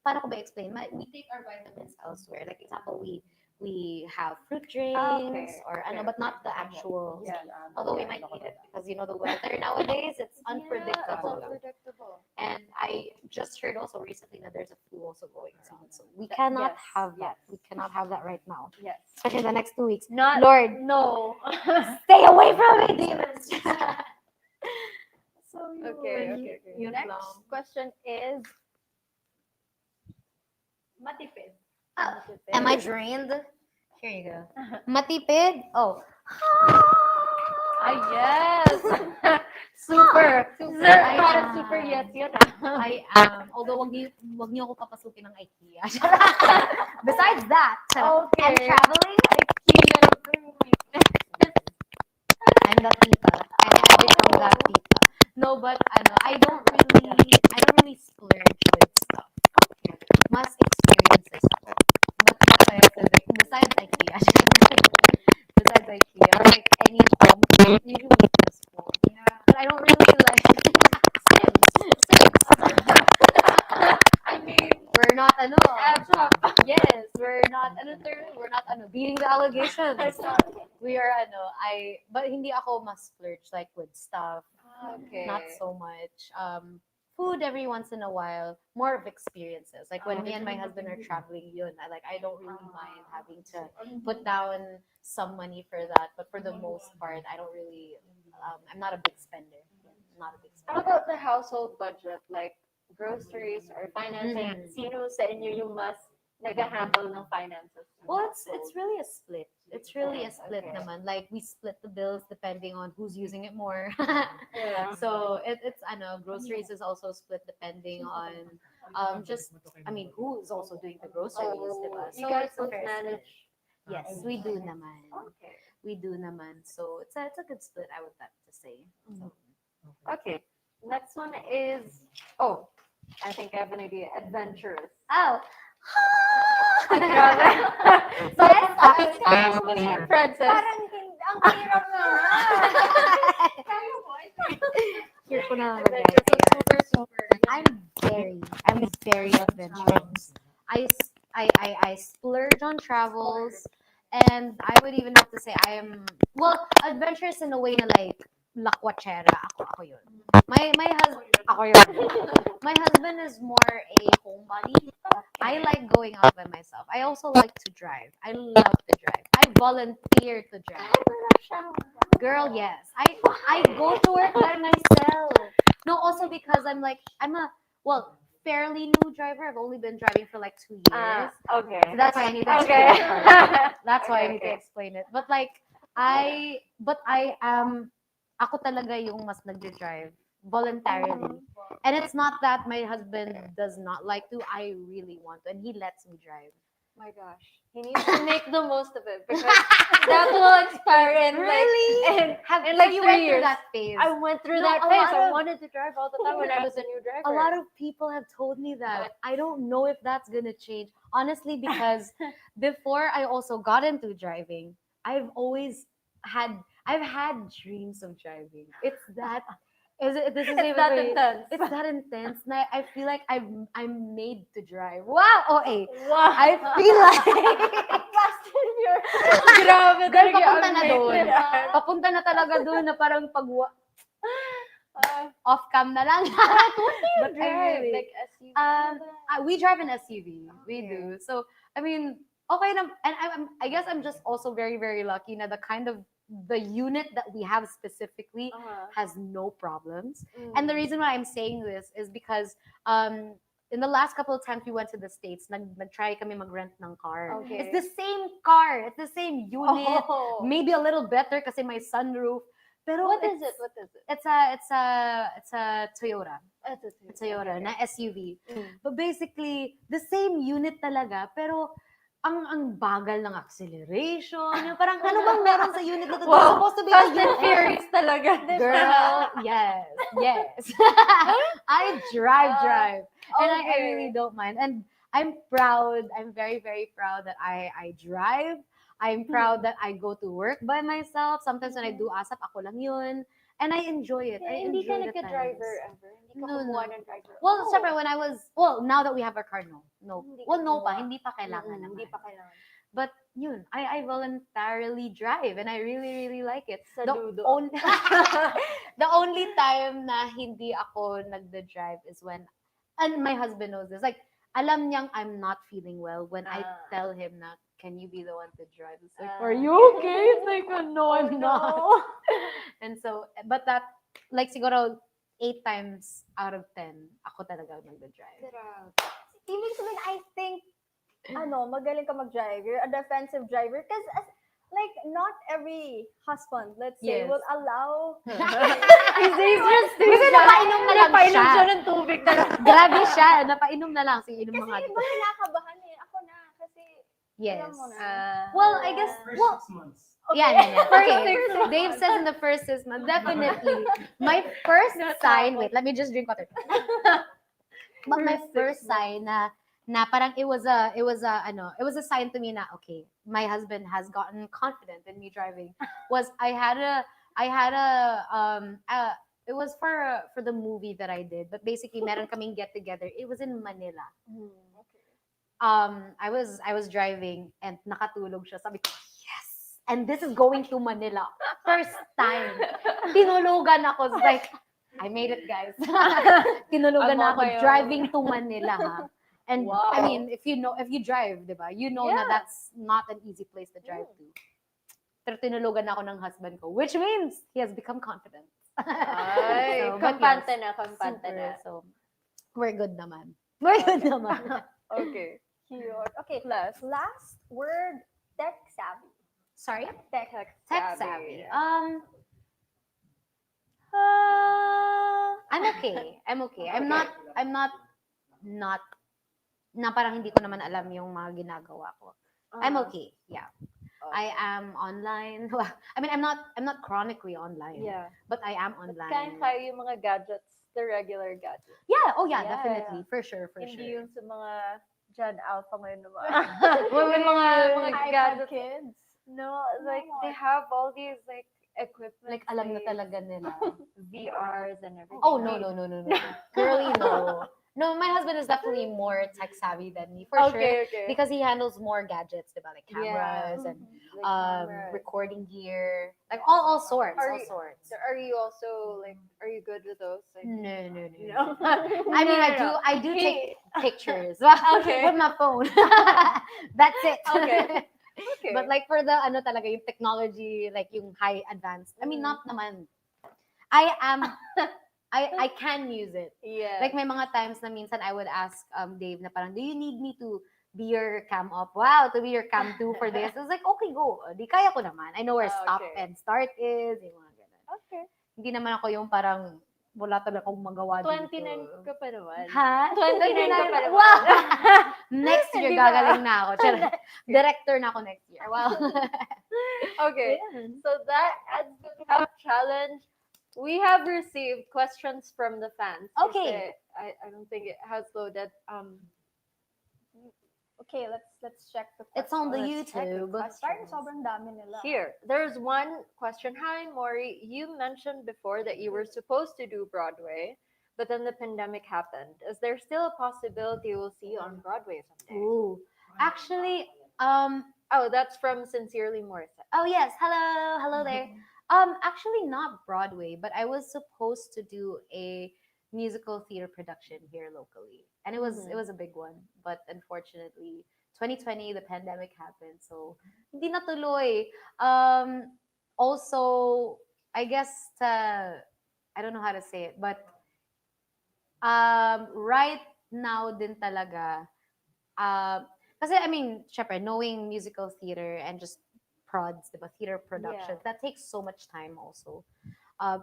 S3: paano ko ba explain? We take our vitamins elsewhere. Like, example, we have fruit drinks or ano, but not the actual.
S2: Yeah.
S3: Although we might eat it because you know the weather nowadays, it's unpredictable.
S2: Yeah, it's unpredictable.
S3: And I just heard also recently that there's a flu also going around. So we cannot have that. We cannot have that right now.
S2: Yes.
S3: Especially in the next 2 weeks.
S2: Not
S3: Lord,
S2: no.
S3: stay away from me, demons. So
S2: Okay.
S3: yun
S2: Next
S3: lang.
S2: question is matipid.
S3: Am I drained? Here you go. Matipid? Oh.
S2: Yes. Super.
S3: I
S2: Super yes yun.
S3: I am. Although wag niyo ako papasukin ng IKEA. Besides that,
S2: Okay.
S3: I'm traveling. I'm the tita. I'm always from that tita. No, but I don't really splurge with stuff. Mas experiences ako. But besides IKEA, like any home, usually this phone. Yeah. But I don't really like Sims. I mean, we're not yes, we're not beating the allegations. We are but hindi ako mas splurge like with stuff.
S2: Okay.
S3: Not so much. Food every once in a while, more of experiences. Like when me and my husband are traveling, yun, I don't really mind having to put down some money for that. But for the most part, I don't really, I'm not a big spender. Not a big
S2: How
S3: spender.
S2: about the household budget, like groceries or financing? Sino sa inyo yung mas nag-handle ng finances?
S3: Well, it's really a split. It's really a split naman. Like we split the bills depending on who's using it more.
S2: Yeah.
S3: So it's groceries is also split depending on who is also doing the groceries, diba?
S2: You
S3: So
S2: guys
S3: it's a
S2: both
S3: fair
S2: manage.
S3: split. Yes, we do naman.
S2: Okay.
S3: We do naman. So it's a good split, I would have to say. So,
S2: Okay. Next one is I think I have an idea. Adventurous.
S3: oh.
S2: Princess.
S1: Parang ang hirap
S3: Here ko na
S2: Super, super.
S3: I'm very adventurous. I splurge on travels, and I would even have to say I am adventurous in a way na like lakwachera. Ako yun. My husband ako yun. My husband is more a homebody. I like going out by myself. I also like to drive. I love to drive. I volunteer to drive. Girl, yes. I go to work by myself. No, also because fairly new driver. I've only been driving for like 2 years.
S2: Okay.
S3: So that's why I need to
S2: Okay.
S3: explain it first. That's why I
S2: Okay,
S3: need to
S2: okay.
S3: explain it. But like, I am, ako talaga yung mas nagde-drive voluntarily. And it's not that my husband does not like to. I really want to, and he lets me drive.
S2: My gosh, he needs to make the most of it because that will expire in
S3: Really?
S2: in
S3: So
S2: like
S3: you
S2: 3
S3: went through
S2: years.
S3: that phase.
S2: I went through
S3: No,
S2: that
S3: a
S2: phase.
S3: lot
S2: I
S3: of-
S2: wanted to drive all the time when I was a new driver.
S3: A lot of people have told me that. I don't know if that's gonna change. Honestly, because before I also got into driving, I've had dreams of driving. It's that this is
S2: It's
S3: even
S2: that
S3: very-
S2: intense.
S3: It's that intense. And I feel like I'm made to drive. Wow. Oh, eh.
S2: Wow.
S3: I feel like
S2: Fast and Furious. Grabe
S3: Girl,
S2: talaga
S3: papunta
S2: ang
S3: na
S2: mate
S3: doon.
S2: nila.
S3: Papunta na talaga doon na parang off cam na lang. But I really,
S2: like SUV.
S3: we drive an SUV. We
S2: Okay.
S3: do. So I mean, okay na, and I guess I'm just also very very lucky na the unit that we have specifically has no problems. And the reason why I'm saying this is because in the last couple of times we went to the States, nag-try kami mag-rent ng car.
S2: Okay.
S3: It's the same car. It's the same unit.
S2: Oh.
S3: Maybe a little better kasi may sunroof. Pero
S2: What is it? What is it?
S3: It's a Toyota.
S2: It's
S3: A Toyota na SUV.
S2: Mm.
S3: But basically, the same unit talaga, pero ang bagal ng acceleration. Yung parang ano bang meron sa unit na to? There's
S2: Wow.
S3: supposed to be
S2: Fast
S3: a
S2: and
S3: unit.
S2: Furious talaga.
S3: Girl, yes. I drive. And I really don't mind. And I'm proud. I'm very, very proud that I drive. I'm proud that I go to work by myself. Sometimes when I do ASAP, ako lang yun. And I enjoy it. I
S2: Hindi ka
S3: enjoy the
S2: nagka-driver
S3: times.
S2: ever? Hindi ka
S3: No,
S2: kumuha
S3: no.
S2: ng driver?
S3: Well, syempre, when I was, now that we have our car, no.
S2: Hindi
S3: Well,
S2: ka
S3: no pa.
S2: kumuha.
S3: Hindi pa kailangan naman.
S2: Hindi pa kailangan.
S3: But yun, I voluntarily drive and I really, really like it.
S2: Saludo.
S3: The only time na hindi ako nagda-drive is when, and my husband knows this, like, alam niyang I'm not feeling well when I tell him na, can you be the one to drive? It's like, are you okay? It's like, oh, no, I'm not. And so, but that, like, siguro, 8 times out of 10, ako talaga nagda-drive.
S1: Ibig sabihin, I think, magaling ka mag-drive. You're a defensive driver. Because, like, not every husband, let's say,
S3: Yes.
S1: will allow...
S3: Kasi napainom na lang
S2: Napainom
S3: siya.
S2: siya ng tubig talaga.
S3: Grabe siya. Napainom na lang. Sige, inom
S1: Kasi
S3: mga
S1: iba kinakabahan eh. Ako na. Kasi,
S3: Yes.
S1: alam mo na.
S3: Well, I guess, well,
S4: 6 months.
S3: yeah. Okay. Dave says in the first 6 months, definitely. My first sign, wait, let me just drink water. But my first sign na parang it was a sign to me na okay, my husband has gotten confident in me driving was I had a it was for the movie that I did, but basically meron kaming get together. It was in Manila. I was driving and nakatulog siya. Sabi ko, yes! And this is going to Manila. First time. Tinulugan ako. It's like, I made it, guys. Tinulugan na ako driving to Manila, ha? And
S2: Wow.
S3: I mean, if you drive, diba? You know na that's not an easy place to drive to. Pero tinulugan ako ng husband ko, which means he has become confident.
S2: Ay,
S3: So, but
S2: kampante
S3: yes,
S2: na, kampante
S3: super.
S2: na.
S3: So, we're good naman. We're good naman.
S2: Okay.
S1: Cute. Okay, last word, tech savvy.
S3: Sorry?
S1: Tech
S3: Tech savvy. I'm okay. I'm not na parang hindi ko naman alam yung mga ginagawa ko. I'm okay. Yeah. I am online. I mean, I'm not chronically online.
S2: Yeah.
S3: But I am online.
S2: Kaya kaya yung mga gadgets, the regular gadgets.
S3: Yeah. Oh yeah,
S2: Yeah.
S3: definitely. For sure.
S2: Hindi yung sa mga Gen Alpha ngayon naman.
S3: Well,
S2: yung mga
S1: iPad
S2: gadgets.
S1: kids.
S2: No, like they have all these like equipment.
S3: like alam na talaga nila.
S2: VRs and everything.
S3: Oh no. Girly, no. No, my husband is definitely more tech savvy than me, for sure.
S2: Okay.
S3: Because he handles more gadgets, diba? Like
S2: Yeah.
S3: cameras and
S2: Like cameras.
S3: recording gear, like all sorts,
S2: Are
S3: all
S2: you-
S3: sorts.
S2: So are you also like, are you good with those? Like,
S3: No.
S2: no.
S3: I mean,
S2: No.
S3: I do take pictures
S2: Okay.
S3: with my phone. That's it.
S2: Okay. Okay.
S3: But like for the talaga yung technology, like yung high advanced. I mean, not naman. I am I can use it.
S1: Yeah.
S3: Like may mga times na minsan I would ask Dave na parang, do you need me to be your cam up? Wow, to be your cam 2 for this. I was like, okay, go. Di kaya ko naman. I know where stop
S1: Okay.
S3: and start is. Yung mga ganun.
S1: Okay.
S3: Hindi naman ako yung parang wala talaga akong magawa
S1: 29
S3: dito.
S1: ka pa naman.
S3: Ha?
S1: 29 ka pa naman.
S3: Wow! Next year,
S1: Hindi na.
S3: gagaling na ako. Charot. Director na ako next year. Wow.
S1: Okay.
S3: Ayan.
S1: So that ends the pep challenge. We have received questions from the fans.
S3: Okay.
S1: Kasi I don't think it has loaded. Okay, let's check the
S3: It's on the
S1: questions. Let's check the
S3: YouTube.
S1: questions.
S2: Parang sobrang dami nila.
S1: Here, there's one question. Hi, Maury. You mentioned before that you were supposed to do Broadway, but then the pandemic happened. Is there still a possibility we'll see you on Broadway someday?
S3: Ooh. Actually,
S1: Oh, that's from Sincerely Morissette.
S3: oh yes, hello there. Actually not Broadway, but I was supposed to do a musical theater production here locally, and it was a big one. But unfortunately, 2020 the pandemic happened, so hindi natuloy. Also, I guess I don't know how to say it, but right now din talaga. Kasi I mean, syempre, knowing musical theater and just prods, diba, theater production,
S1: Yeah.
S3: that takes so much time also.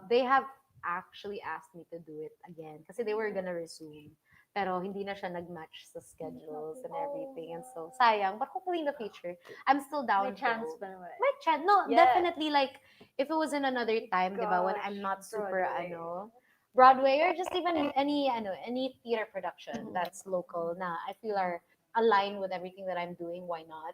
S3: They have actually asked me to do it again kasi they were gonna resume. Pero hindi na siya nag-match sa schedules and everything. And so, sayang. But hopefully in the future, I'm still down
S1: May chance
S3: to.
S1: pa naman.
S3: May chance. No,
S1: Yeah.
S3: definitely like, if it was in another time, diba, when I'm not
S1: Gosh,
S3: super,
S1: Broadway.
S3: Broadway or just even any theater production that's local na I feel are aligned with everything that I'm doing, why not?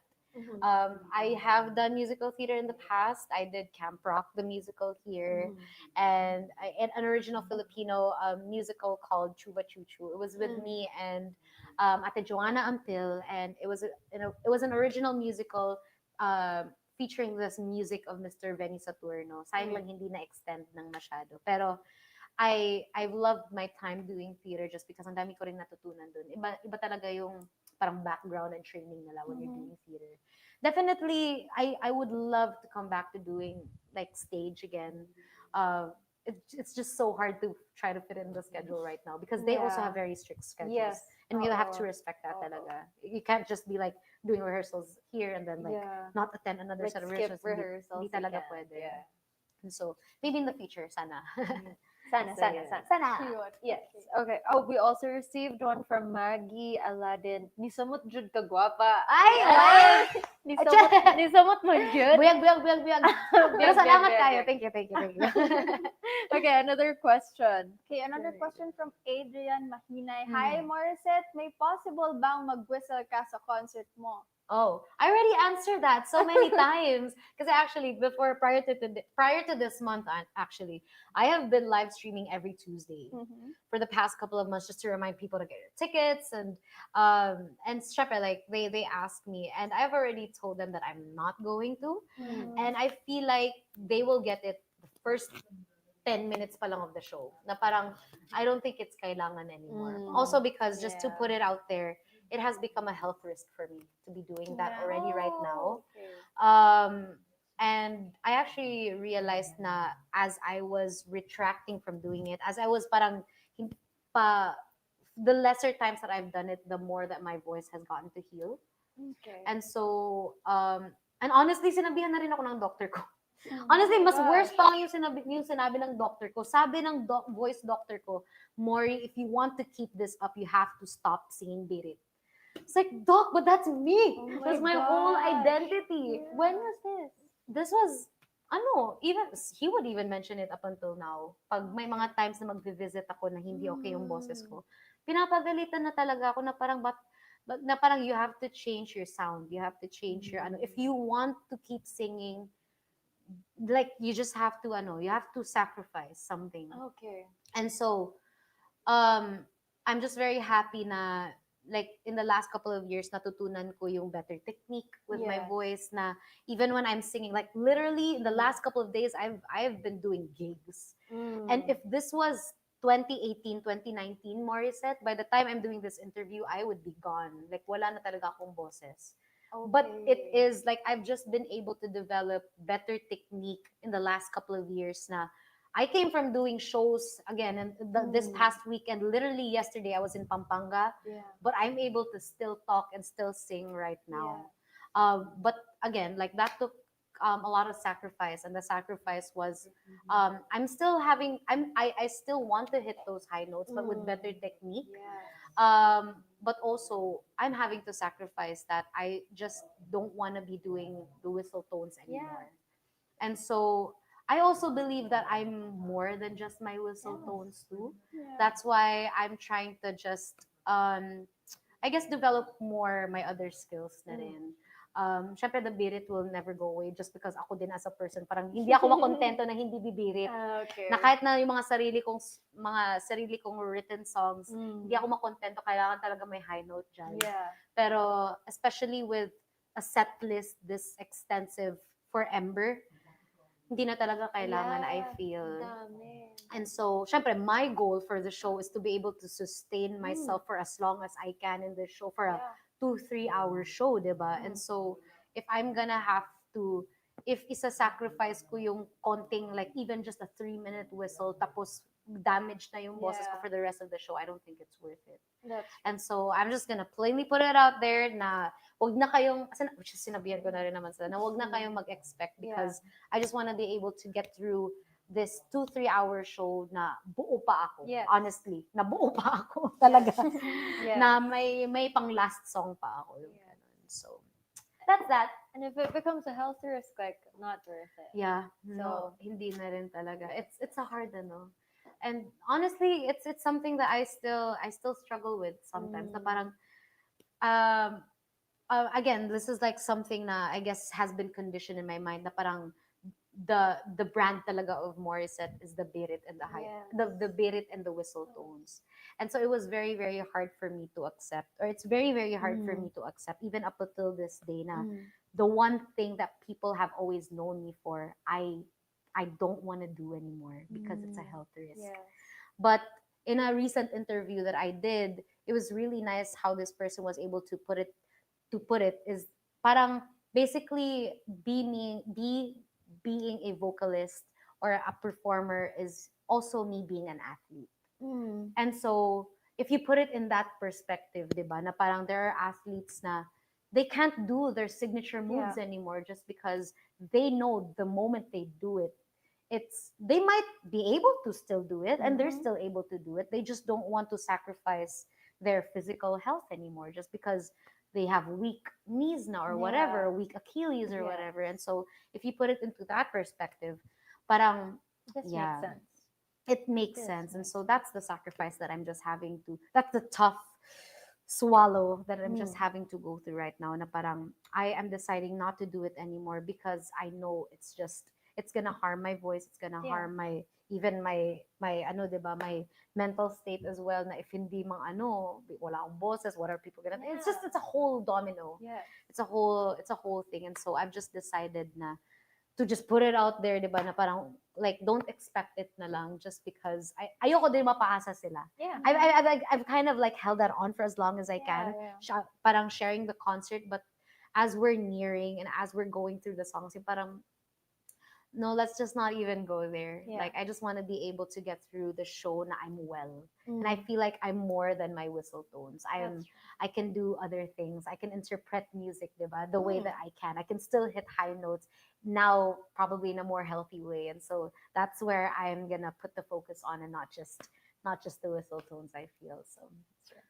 S3: I have done musical theater in the past. I did Camp Rock, the musical here, and an original Filipino musical called Chuba Chuchu. It was with me and Ate Joanna Ampil, and it was an original musical featuring this music of Mr. Benny Saturno. Sayang lang hindi na extend ng masyado. Pero I've loved my time doing theater just because ang dami ko rin natutunan dun. Iba talaga yung parang background and training nila when you're doing theater. Definitely, I would love to come back to doing like stage again. It's just so hard to try to fit in the schedule right now because they also
S1: Yeah.
S3: have very strict schedules.
S1: Yes.
S3: And you have to
S1: Oo.
S3: respect that
S1: Oo.
S3: talaga. You can't just be like doing rehearsals here and then like
S1: Yeah.
S3: not attend another
S1: Like
S3: set of
S1: skip
S3: rehearsals.
S1: rehearsals.
S3: Hindi talaga
S1: you can't.
S3: pwede.
S1: Yeah.
S3: And so maybe in the future, sana.
S1: Sana,
S3: So,
S1: sana,
S3: yeah.
S1: sana.
S3: Sana.
S2: Cute.
S1: Yes. Okay. Oh, we also received one from Maggie Aladdin. Ni samot jud ka gwapa.
S3: Ay,
S1: Ay! Ni samot mo jud.
S3: Buyag. Pero salamat
S1: buyag,
S3: kayo.
S1: buyag.
S3: Thank you.
S1: Okay, another question.
S2: Okay, another question from Adrian Mahinay.
S3: Hmm.
S2: Hi, Morissette. May possible bang mag-whistle ka sa concert mo?
S3: Oh, I already answered that so many times. Because actually, prior to this month, actually, I have been live streaming every Tuesday for the past couple of months, just to remind people to get your tickets and syempre, like they asked me, and I've already told them that I'm not going to, and I feel like they will get it the first 10 minutes pa lang of the show. Na parang I don't think it's kailangan anymore. Also because just to put it out there, it has become a health risk for me to be doing that already right now.
S1: Okay.
S3: And I actually realized na as I was retracting from doing it, as I was parang the lesser times that I've done it, the more that my voice has gotten to heal.
S1: Okay.
S3: And so, and honestly, sinabihan na rin ako ng doctor ko. Honestly, mas worse pa yung sinabi ng doctor ko. Sabi ng voice doctor ko, Maury, if you want to keep this up, you have to stop singing Birit. It's like, doc, but that's me. That's my whole identity. When was this? This was, even, he would even mention it up until now. Pag may mga times na mag-visit ako na hindi okay yung boses ko, pinapagalitan na talaga ako na parang, na parang you have to change your sound. You have to change your, if you want to keep singing, like, you just have to, you have to sacrifice something.
S1: Okay.
S3: And so, I'm just very happy na, like, in the last couple of years, natutunan ko yung better technique with my voice na even when I'm singing, like, literally, in the last couple of days, I've been doing gigs. And if this was 2018, 2019, Morissette, by the time I'm doing this interview, I would be gone. Like, wala na talaga akong boses. But it is like I've just been able to develop better technique in the last couple of years na I came from doing shows again, and this past weekend, literally yesterday, I was in Pampanga,
S2: Yeah.
S3: but I'm able to still talk and still sing right
S2: Yeah.
S3: now. But again, like that took a lot of sacrifice, and the sacrifice was I'm still having I still want to hit those high notes, but with better technique.
S2: Yes.
S3: But also I'm having to sacrifice that I just don't want to be doing the whistle tones anymore. And so I also believe that I'm more than just my whistle tones too.
S1: Yeah.
S3: That's why I'm trying to just I guess develop more my other skills na rin. Syempre the birit will never go away just because ako din as a person, parang hindi ako makontento na hindi bibirit.
S2: Okay.
S3: Na kahit na yung mga sarili kong written songs, hindi ako makontento, kailangan talaga may high note dyan.
S2: Yeah.
S3: Pero especially with a set list this extensive for Ember, hindi na talaga kailangan, I feel.
S2: Dami.
S3: And so, syempre, my goal for the show is to be able to sustain myself for as long as I can in the show, for a 2-3 hour show, diba? And so, if I'm gonna have to, if isa-sacrifice ko yung konting, like even just a 3-minute whistle, tapos damage na yung boses ko for the rest of the show, I don't think it's worth it.
S2: That's
S3: And so, I'm just gonna plainly put it out there na wag na kayong, which is sinabihan ko na rin naman sila, na wag na kayong mag-expect because I just wanna be able to get through this 2-3 hour show na buo pa ako.
S2: Yes.
S3: Honestly, na buo pa ako talaga.
S2: Yes.
S3: Na may pang last song pa ako. Yung ganun. So, that's that.
S2: And if it becomes a health risk, like, not worth it.
S3: Yeah. No, hindi na rin talaga. It's a hard ano. And honestly, it's something that I still struggle with sometimes. Na parang again, this is like something na I guess has been conditioned in my mind na parang the brand talaga of Morissette is the birit and the high, the birit and the whistle tones. And so it was very, very hard for me to accept, or it's very, very hard for me to accept, even up until this day na the one thing that people have always known me for, I don't want to do anymore because it's a health risk.
S2: Yes.
S3: But in a recent interview that I did, it was really nice how this person was able to put it is parang basically being a vocalist or a performer is also me being an athlete. And so if you put it in that perspective, diba, na parang there are athletes na they can't do their signature moves anymore just because they know the moment they do it, they might be able to still do it and they're still able to do it. They just don't want to sacrifice their physical health anymore just because they have weak knees now or whatever, weak Achilles or whatever. And so if you put it into that perspective, parang
S2: This makes sense.
S3: it makes sense. And so that's the sacrifice that I'm just having to, that's the tough swallow that I'm just having to go through right now. Na parang I am deciding not to do it anymore because I know it's gonna harm my voice, it's gonna harm my even my ano, diba, my mental state as well, na if hindi mang ano, wala akong boses, what are people gonna it's a whole domino. It's a whole thing. And so I've just decided na to just put it out there, diba, na parang like don't expect it na lang just because ayoko din mapaasa sila. I've kind of like held that on for as long as I can. Parang sharing the concert, but as we're nearing and as we're going through the songs, yung parang no, let's just not even go there. Like, I just want to be able to get through the show na I'm well. And I feel like I'm more than my whistle tones. I can do other things. I can interpret music, diba? The way that I can. I can still hit high notes now, probably in a more healthy way. And so that's where I'm gonna put the focus on and not just the whistle tones, I feel. So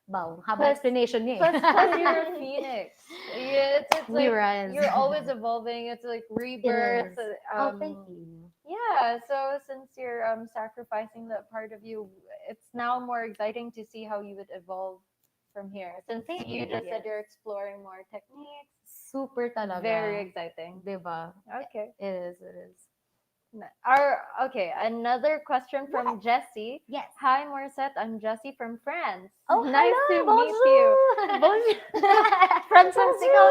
S3: wow, haba explanation niya.
S2: Plus you're a phoenix. It's
S3: We
S2: like
S3: rise.
S2: you're always evolving. It's like rebirth.
S3: Oh, thank you.
S2: Yeah. So since you're sacrificing that part of you, it's now more exciting to see how you would evolve from here. Since you just said you're exploring more techniques.
S3: Super talaga.
S2: Very exciting.
S3: Diba?
S2: Okay.
S3: It is.
S2: Another question from Jessie.
S3: Yes.
S2: Hi, Morissette. I'm Jessie from France.
S3: Oh,
S2: nice
S3: hello,
S2: to meet you. France from Mexico.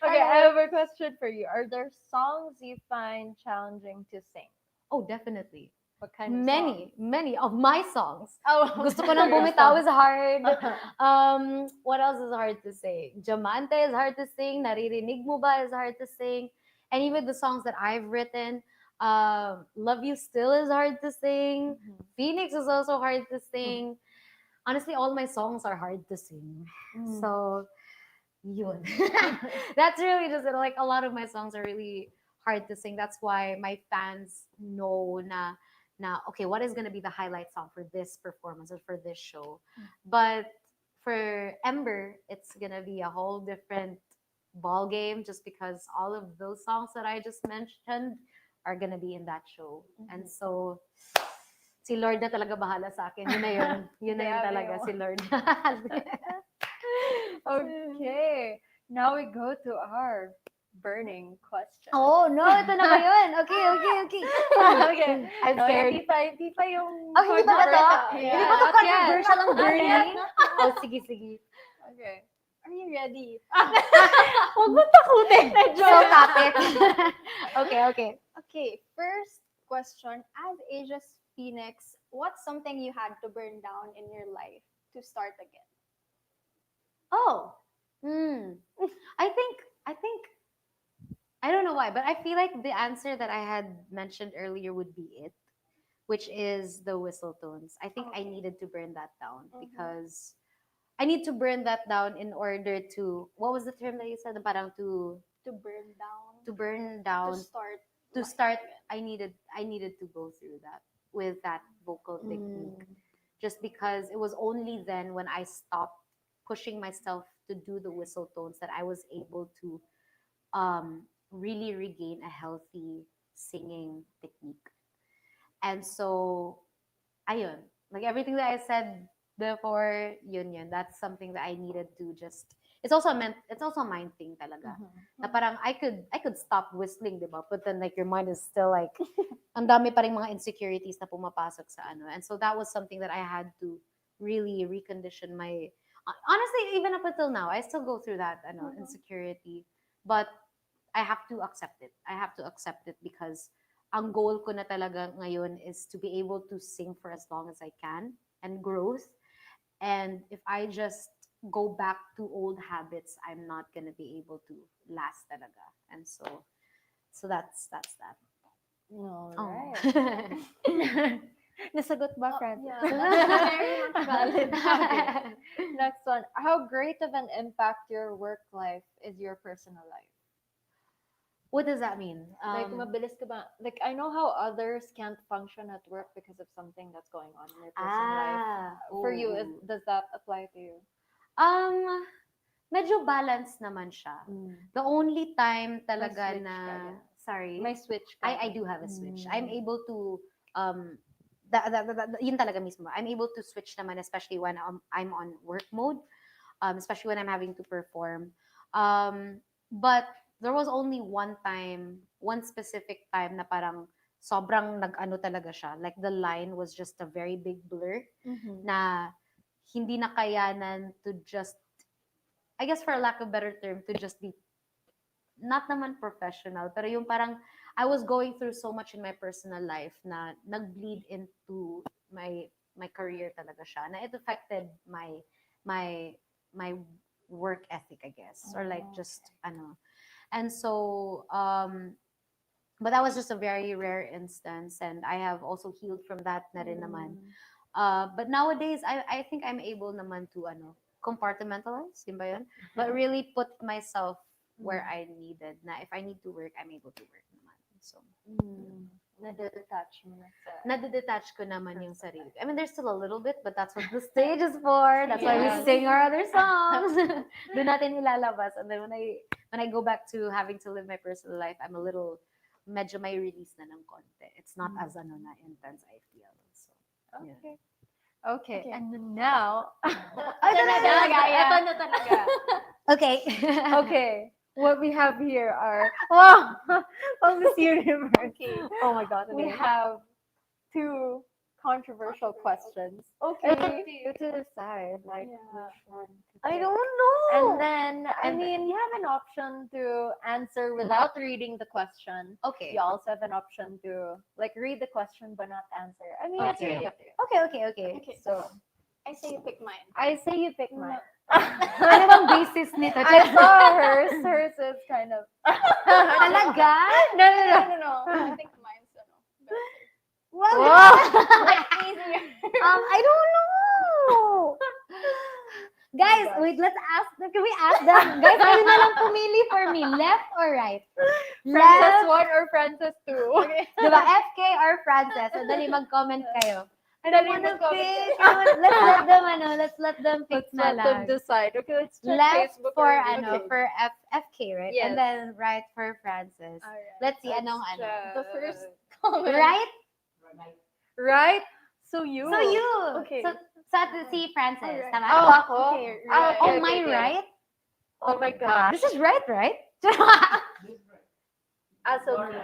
S2: Okay, I have a question for you. Are there songs you find challenging to sing?
S3: Oh, definitely.
S2: What kind of songs?
S3: Many of my songs.
S2: Oh,
S3: Gusto ko nang bumitaw is hard. What else is hard to say? Diamante is hard to sing. Naririnig mo ba is hard to sing. And even the songs that I've written, Love You Still is hard to sing.
S2: Mhm.
S3: Phoenix is also hard to sing. Honestly, all my songs are hard to sing.
S2: Mm.
S3: So, yun. That's really just it. Like, a lot of my songs are really hard to sing. That's why my fans know okay, what is going to be the highlight song for this performance or for this show. But for Ember, it's going to be a whole different ball game just because all of those songs that I just mentioned are going to be in that show. And so, si Lord na talaga bahala sa akin. Yun na yun. Yun na yun
S2: Grabe
S3: talaga,
S2: yun.
S3: si Lord.
S2: Okay. Now we go to our burning question.
S3: Oh, no, ito na ba yun? Okay.
S2: Okay.
S3: I'm
S2: No,
S3: scared.
S2: hindi pa yung
S3: Oh, hindi ba ito?
S2: Yeah.
S3: Hindi ba ito
S2: Not yet.
S3: controversial ang
S2: Not yet.
S3: burning? Oh, sige.
S2: Okay. Are you ready?
S3: Huwag mo takutin.
S2: Medyo.
S3: So topic. Okay.
S1: Okay, first question. As Asia's Phoenix, what's something you had to burn down in your life to start again?
S3: Oh. I think I don't know why, but I feel like the answer that I had mentioned earlier would be it, which is the whistle tones. I think I
S1: Okay.
S3: needed to burn that down
S1: Mhm.
S3: because I need to burn that down in order to, what was the term that you said? Parang
S1: To burn down.
S3: to burn
S1: To
S3: down
S1: start.
S3: to
S1: life
S3: start.
S1: again.
S3: I needed to go through that with that vocal technique,
S2: Mm.
S3: just because it was only then when I stopped pushing myself to do the whistle tones that I was able to really regain a healthy singing technique. And so, ayun, like everything that I said before, yun. That's something that I needed to just. It's also a mind thing talaga. Na parang I could stop whistling, diba? But then like your mind is still like, ang dami pa ring mga insecurities na pumapasok sa ano. And so that was something that I had to really recondition my. Honestly, even up until now, I still go through that insecurity. But I have to accept it. I have to accept it because ang goal ko na talaga ngayon is to be able to sing for as long as I can and growth. And if I just go back to old habits, I'm not gonna be able to last talaga. And so that's that.
S2: Alright.
S3: Oh.
S2: Nasagot ba, Francis?
S1: Yeah, that's very much valid.
S2: Okay. Next one. How great of an impact your work life is your personal life?
S3: What does that mean?
S2: Like, mabilis ka ba? Like, I know how others can't function at work because of something that's going on in their personal life. For you,
S3: ooh.
S2: does that apply to you?
S3: Medyo balance naman siya. The only time talaga
S2: switch
S3: na,
S2: ka, yeah.
S3: sorry,
S2: May switch ka.
S3: I do have a switch.
S2: Mm.
S3: I'm able to, yun talaga mismo. I'm able to switch naman, especially when I'm on work mode, especially when I'm having to perform. But there was only one specific time na parang sobrang nag-ano talaga siya. Like the line was just a very big blur
S2: Mhm.
S3: na hindi na kayanan to just, I guess for a lack of better term, to just be not naman professional, pero yung parang I was going through so much in my personal life na nag-bleed into my career talaga siya. Na it affected my my work ethic, I guess, or like just ano. And so but that was just a very rare instance, and I have also healed from that na rin naman. But nowadays I think I'm able naman to compartmentalize, yun ba yun? But really put myself where I needed. Na if I need to work, I'm able to work naman. So,
S2: Nadedetach mo na sa...
S3: nadedetach ko naman yung sarili. I mean, there's still a little bit, but that's what the stage is for. That's why we
S2: Yes.
S3: sing our other songs. Doon natin ilalabas. And then when I go back to having to live my personal life, I'm a little, medyo may release na ng konti. It's not as na intense I feel. So, yeah.
S2: Okay. Okay.
S1: Okay.
S2: And now...
S1: Ito na talaga, yeah.
S2: Ito na talaga.
S3: Okay.
S2: Okay. What we have here are... Wow! From Miss Universe.
S1: Okay.
S3: Oh my God.
S2: We
S3: Okay.
S2: have two controversial questions.
S1: Okay.
S2: It's up to you to decide, like,
S1: Yeah.
S2: which one to
S3: I
S2: pick.
S3: don't know.
S2: And then, I
S3: And-
S2: mean, you have an option to answer without reading the question.
S3: Okay.
S2: You also have an option to, like, read the question but not answer. I mean, that's
S3: Okay.
S2: really up to you.
S3: Okay.
S1: Okay.
S2: So,
S1: I say you pick mine.
S2: I say you pick mine.
S3: Ano bang basis nito?
S2: I saw hers. Hers is kind of...
S3: Talaga?
S2: No.
S1: No. I picked mine. So
S2: Well,
S1: What's easier?
S2: I don't know. Guys, wait, let's ask. Can we ask them? Guys, kayo na lang pumili for me. Left or right?
S1: Francis
S2: Left.
S1: 1 or Francis 2? Okay.
S2: Diba? FK or Frances? So, dali, mag-comment kayo. I
S1: Dali,
S2: don't wanna
S1: mag-comment
S2: pick.
S1: kayo.
S2: Let's let them pick
S1: Let's
S2: na
S1: let them
S2: lang.
S1: decide. Okay, let's check
S2: Left
S1: Facebook
S2: for,
S1: or
S2: ano,
S1: YouTube.
S2: for FK, right?
S1: Yes.
S2: And then right for Frances.
S1: Alright,
S2: Let's see,
S1: let's
S2: anong ano.
S1: check. The first comment.
S2: Right?
S1: Right? So you.
S2: So you.
S1: Okay.
S2: So, si Frances.
S1: Alright.
S2: Tama?
S1: Oh, ako? Okay, right.
S2: Oh,
S1: Okay,
S2: my
S1: okay.
S2: right?
S1: Oh my gosh.
S2: This is right, right?
S1: As of me.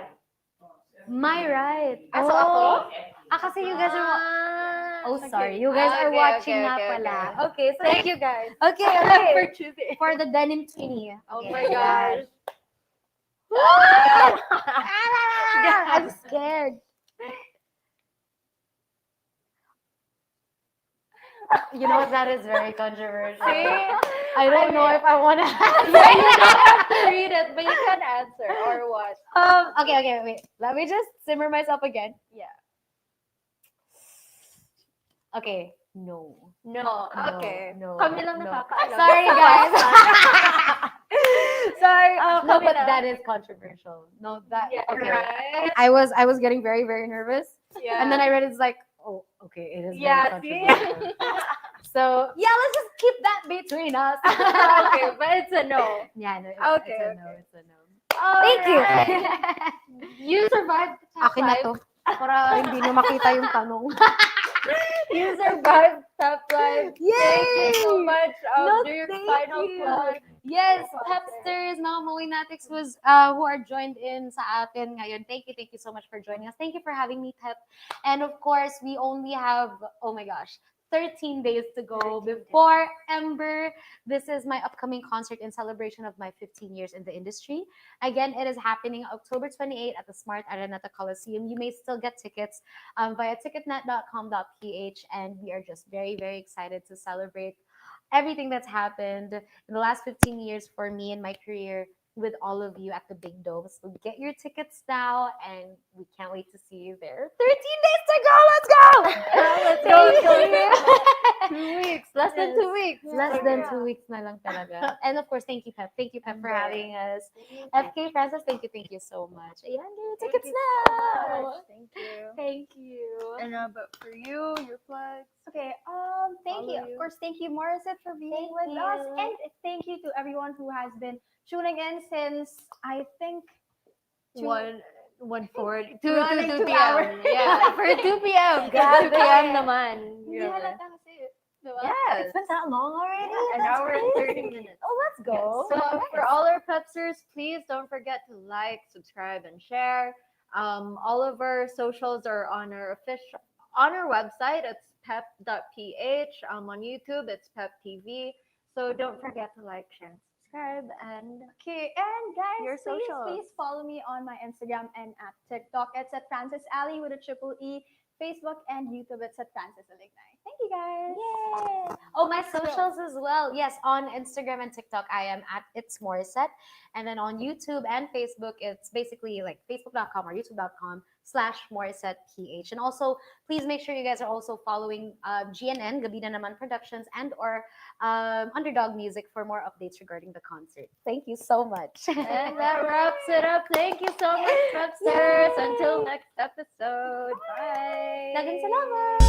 S2: My right.
S1: As of ako?
S2: Kasi you guys are... Oh,
S1: okay.
S2: sorry. You guys are
S1: Okay,
S2: watching
S1: okay,
S2: nga
S1: okay,
S2: pala.
S1: okay.
S2: Okay, so...
S1: Thank you guys.
S2: Okay,
S1: for
S2: okay.
S1: choosing.
S2: For the denim twinnie.
S1: Oh
S2: Okay,
S1: my
S2: ayan.
S1: gosh.
S2: I'm scared. You know what? That is very controversial.
S1: See?
S2: I don't know if I want to
S1: You don't have to read it, but you can answer or what?
S2: Okay, wait. Let me just simmer myself again.
S1: Yeah.
S2: Okay, no.
S1: No. Okay.
S2: No.
S1: Kami lang
S2: no.
S1: nakakaalam.
S2: Sorry, guys. Sorry. No,
S1: kami
S2: but
S1: lang.
S2: that is controversial. No, that
S1: Yeah,
S2: okay.
S1: right?
S2: I was getting very, very nervous.
S1: Yeah.
S2: And then I read it's like, oh, okay, it is
S1: Yeah,
S2: very
S1: see?
S2: controversial. So yeah, let's just keep that between us.
S1: Okay, but it's a no.
S2: Yeah, no,
S1: Okay,
S2: it's a no,
S1: okay.
S2: it's a no.
S1: Thank
S2: you.
S1: You survived the top
S2: Akin na to. Para hindi na makita yung tanong.
S1: You survived top 5.
S2: Yay!
S1: Thank you so much.
S2: No,
S1: Do your
S2: thank
S1: final
S2: you.
S1: plug.
S2: Yes,
S1: Wow,
S2: Pepsters, mga Moinatics who are joined in sa atin ngayon. Thank you so much for joining us. Thank you for having me, Pep. And of course, we only have, oh my gosh, 13 days to go before Ember. This is my upcoming concert in celebration of my 15 years in the industry. Again, it is happening October 28 at the Smart Araneta Coliseum. You may still get tickets via ticketnet.com.ph, and we are just very, very excited to celebrate everything that's happened in the last 15 years for me and my career with all of you at the Big Dome. So get your tickets now, and we can't wait to see you there. 13 days to go. Let's go.
S1: Let's go. 2 weeks. Less than
S2: Yes.
S1: 2 weeks.
S2: Less than 2 weeks na lang talaga. And of course, thank you, Pep. Thank you, Pep, for having us. FK Francis, thank you so much. Ayan, your
S1: Thank
S2: tickets
S1: you
S2: now.
S1: so much. Thank you.
S2: Thank you.
S1: And but for you, your plugs.
S4: Okay, thank you.
S1: Follow
S4: Of
S1: you.
S4: course, thank you, Morissette, for being
S2: Thank
S4: with us.
S2: you.
S4: And thank you to everyone who has been tuning in since, I think,
S1: 1:40. 2
S4: Running 2
S1: p.m.
S4: hours.
S1: Yeah, for 2 p.m.
S4: Grabe.
S1: 2 p.m. naman.
S4: hindi
S1: Grabe.
S4: halata kasi. Diba?
S1: Yes.
S2: It's been that long already?
S1: An
S2: That's
S1: hour and
S2: crazy.
S1: 30 minutes.
S2: Oh, let's go.
S1: So for all our Pepsters, please don't forget to like, subscribe, and share. All of our socials are on our website. It's pep.ph. On YouTube, it's pep TV. So don't forget to like, share, and subscribe, and
S4: Okay, and guys,
S1: Your socials.
S4: please follow me on my Instagram and at TikTok. It's at Francis Alley with a triple E. Facebook and YouTube, it's at Francis Alignay. Thank you, guys.
S2: Yay! Oh, my socials as well. Yes, on Instagram and TikTok, I am at It's Morissette. And then on YouTube and Facebook, it's basically like facebook.com or youtube.com/MorissettePH. And also, please make sure you guys are also following GNN, Gabi na Naman Productions, and or Underdog Music for more updates regarding the concert. Thank you so much.
S1: and that wraps it up. Thank you so much, Pepsters. Until next episode. Bye.
S2: Daghang salamat!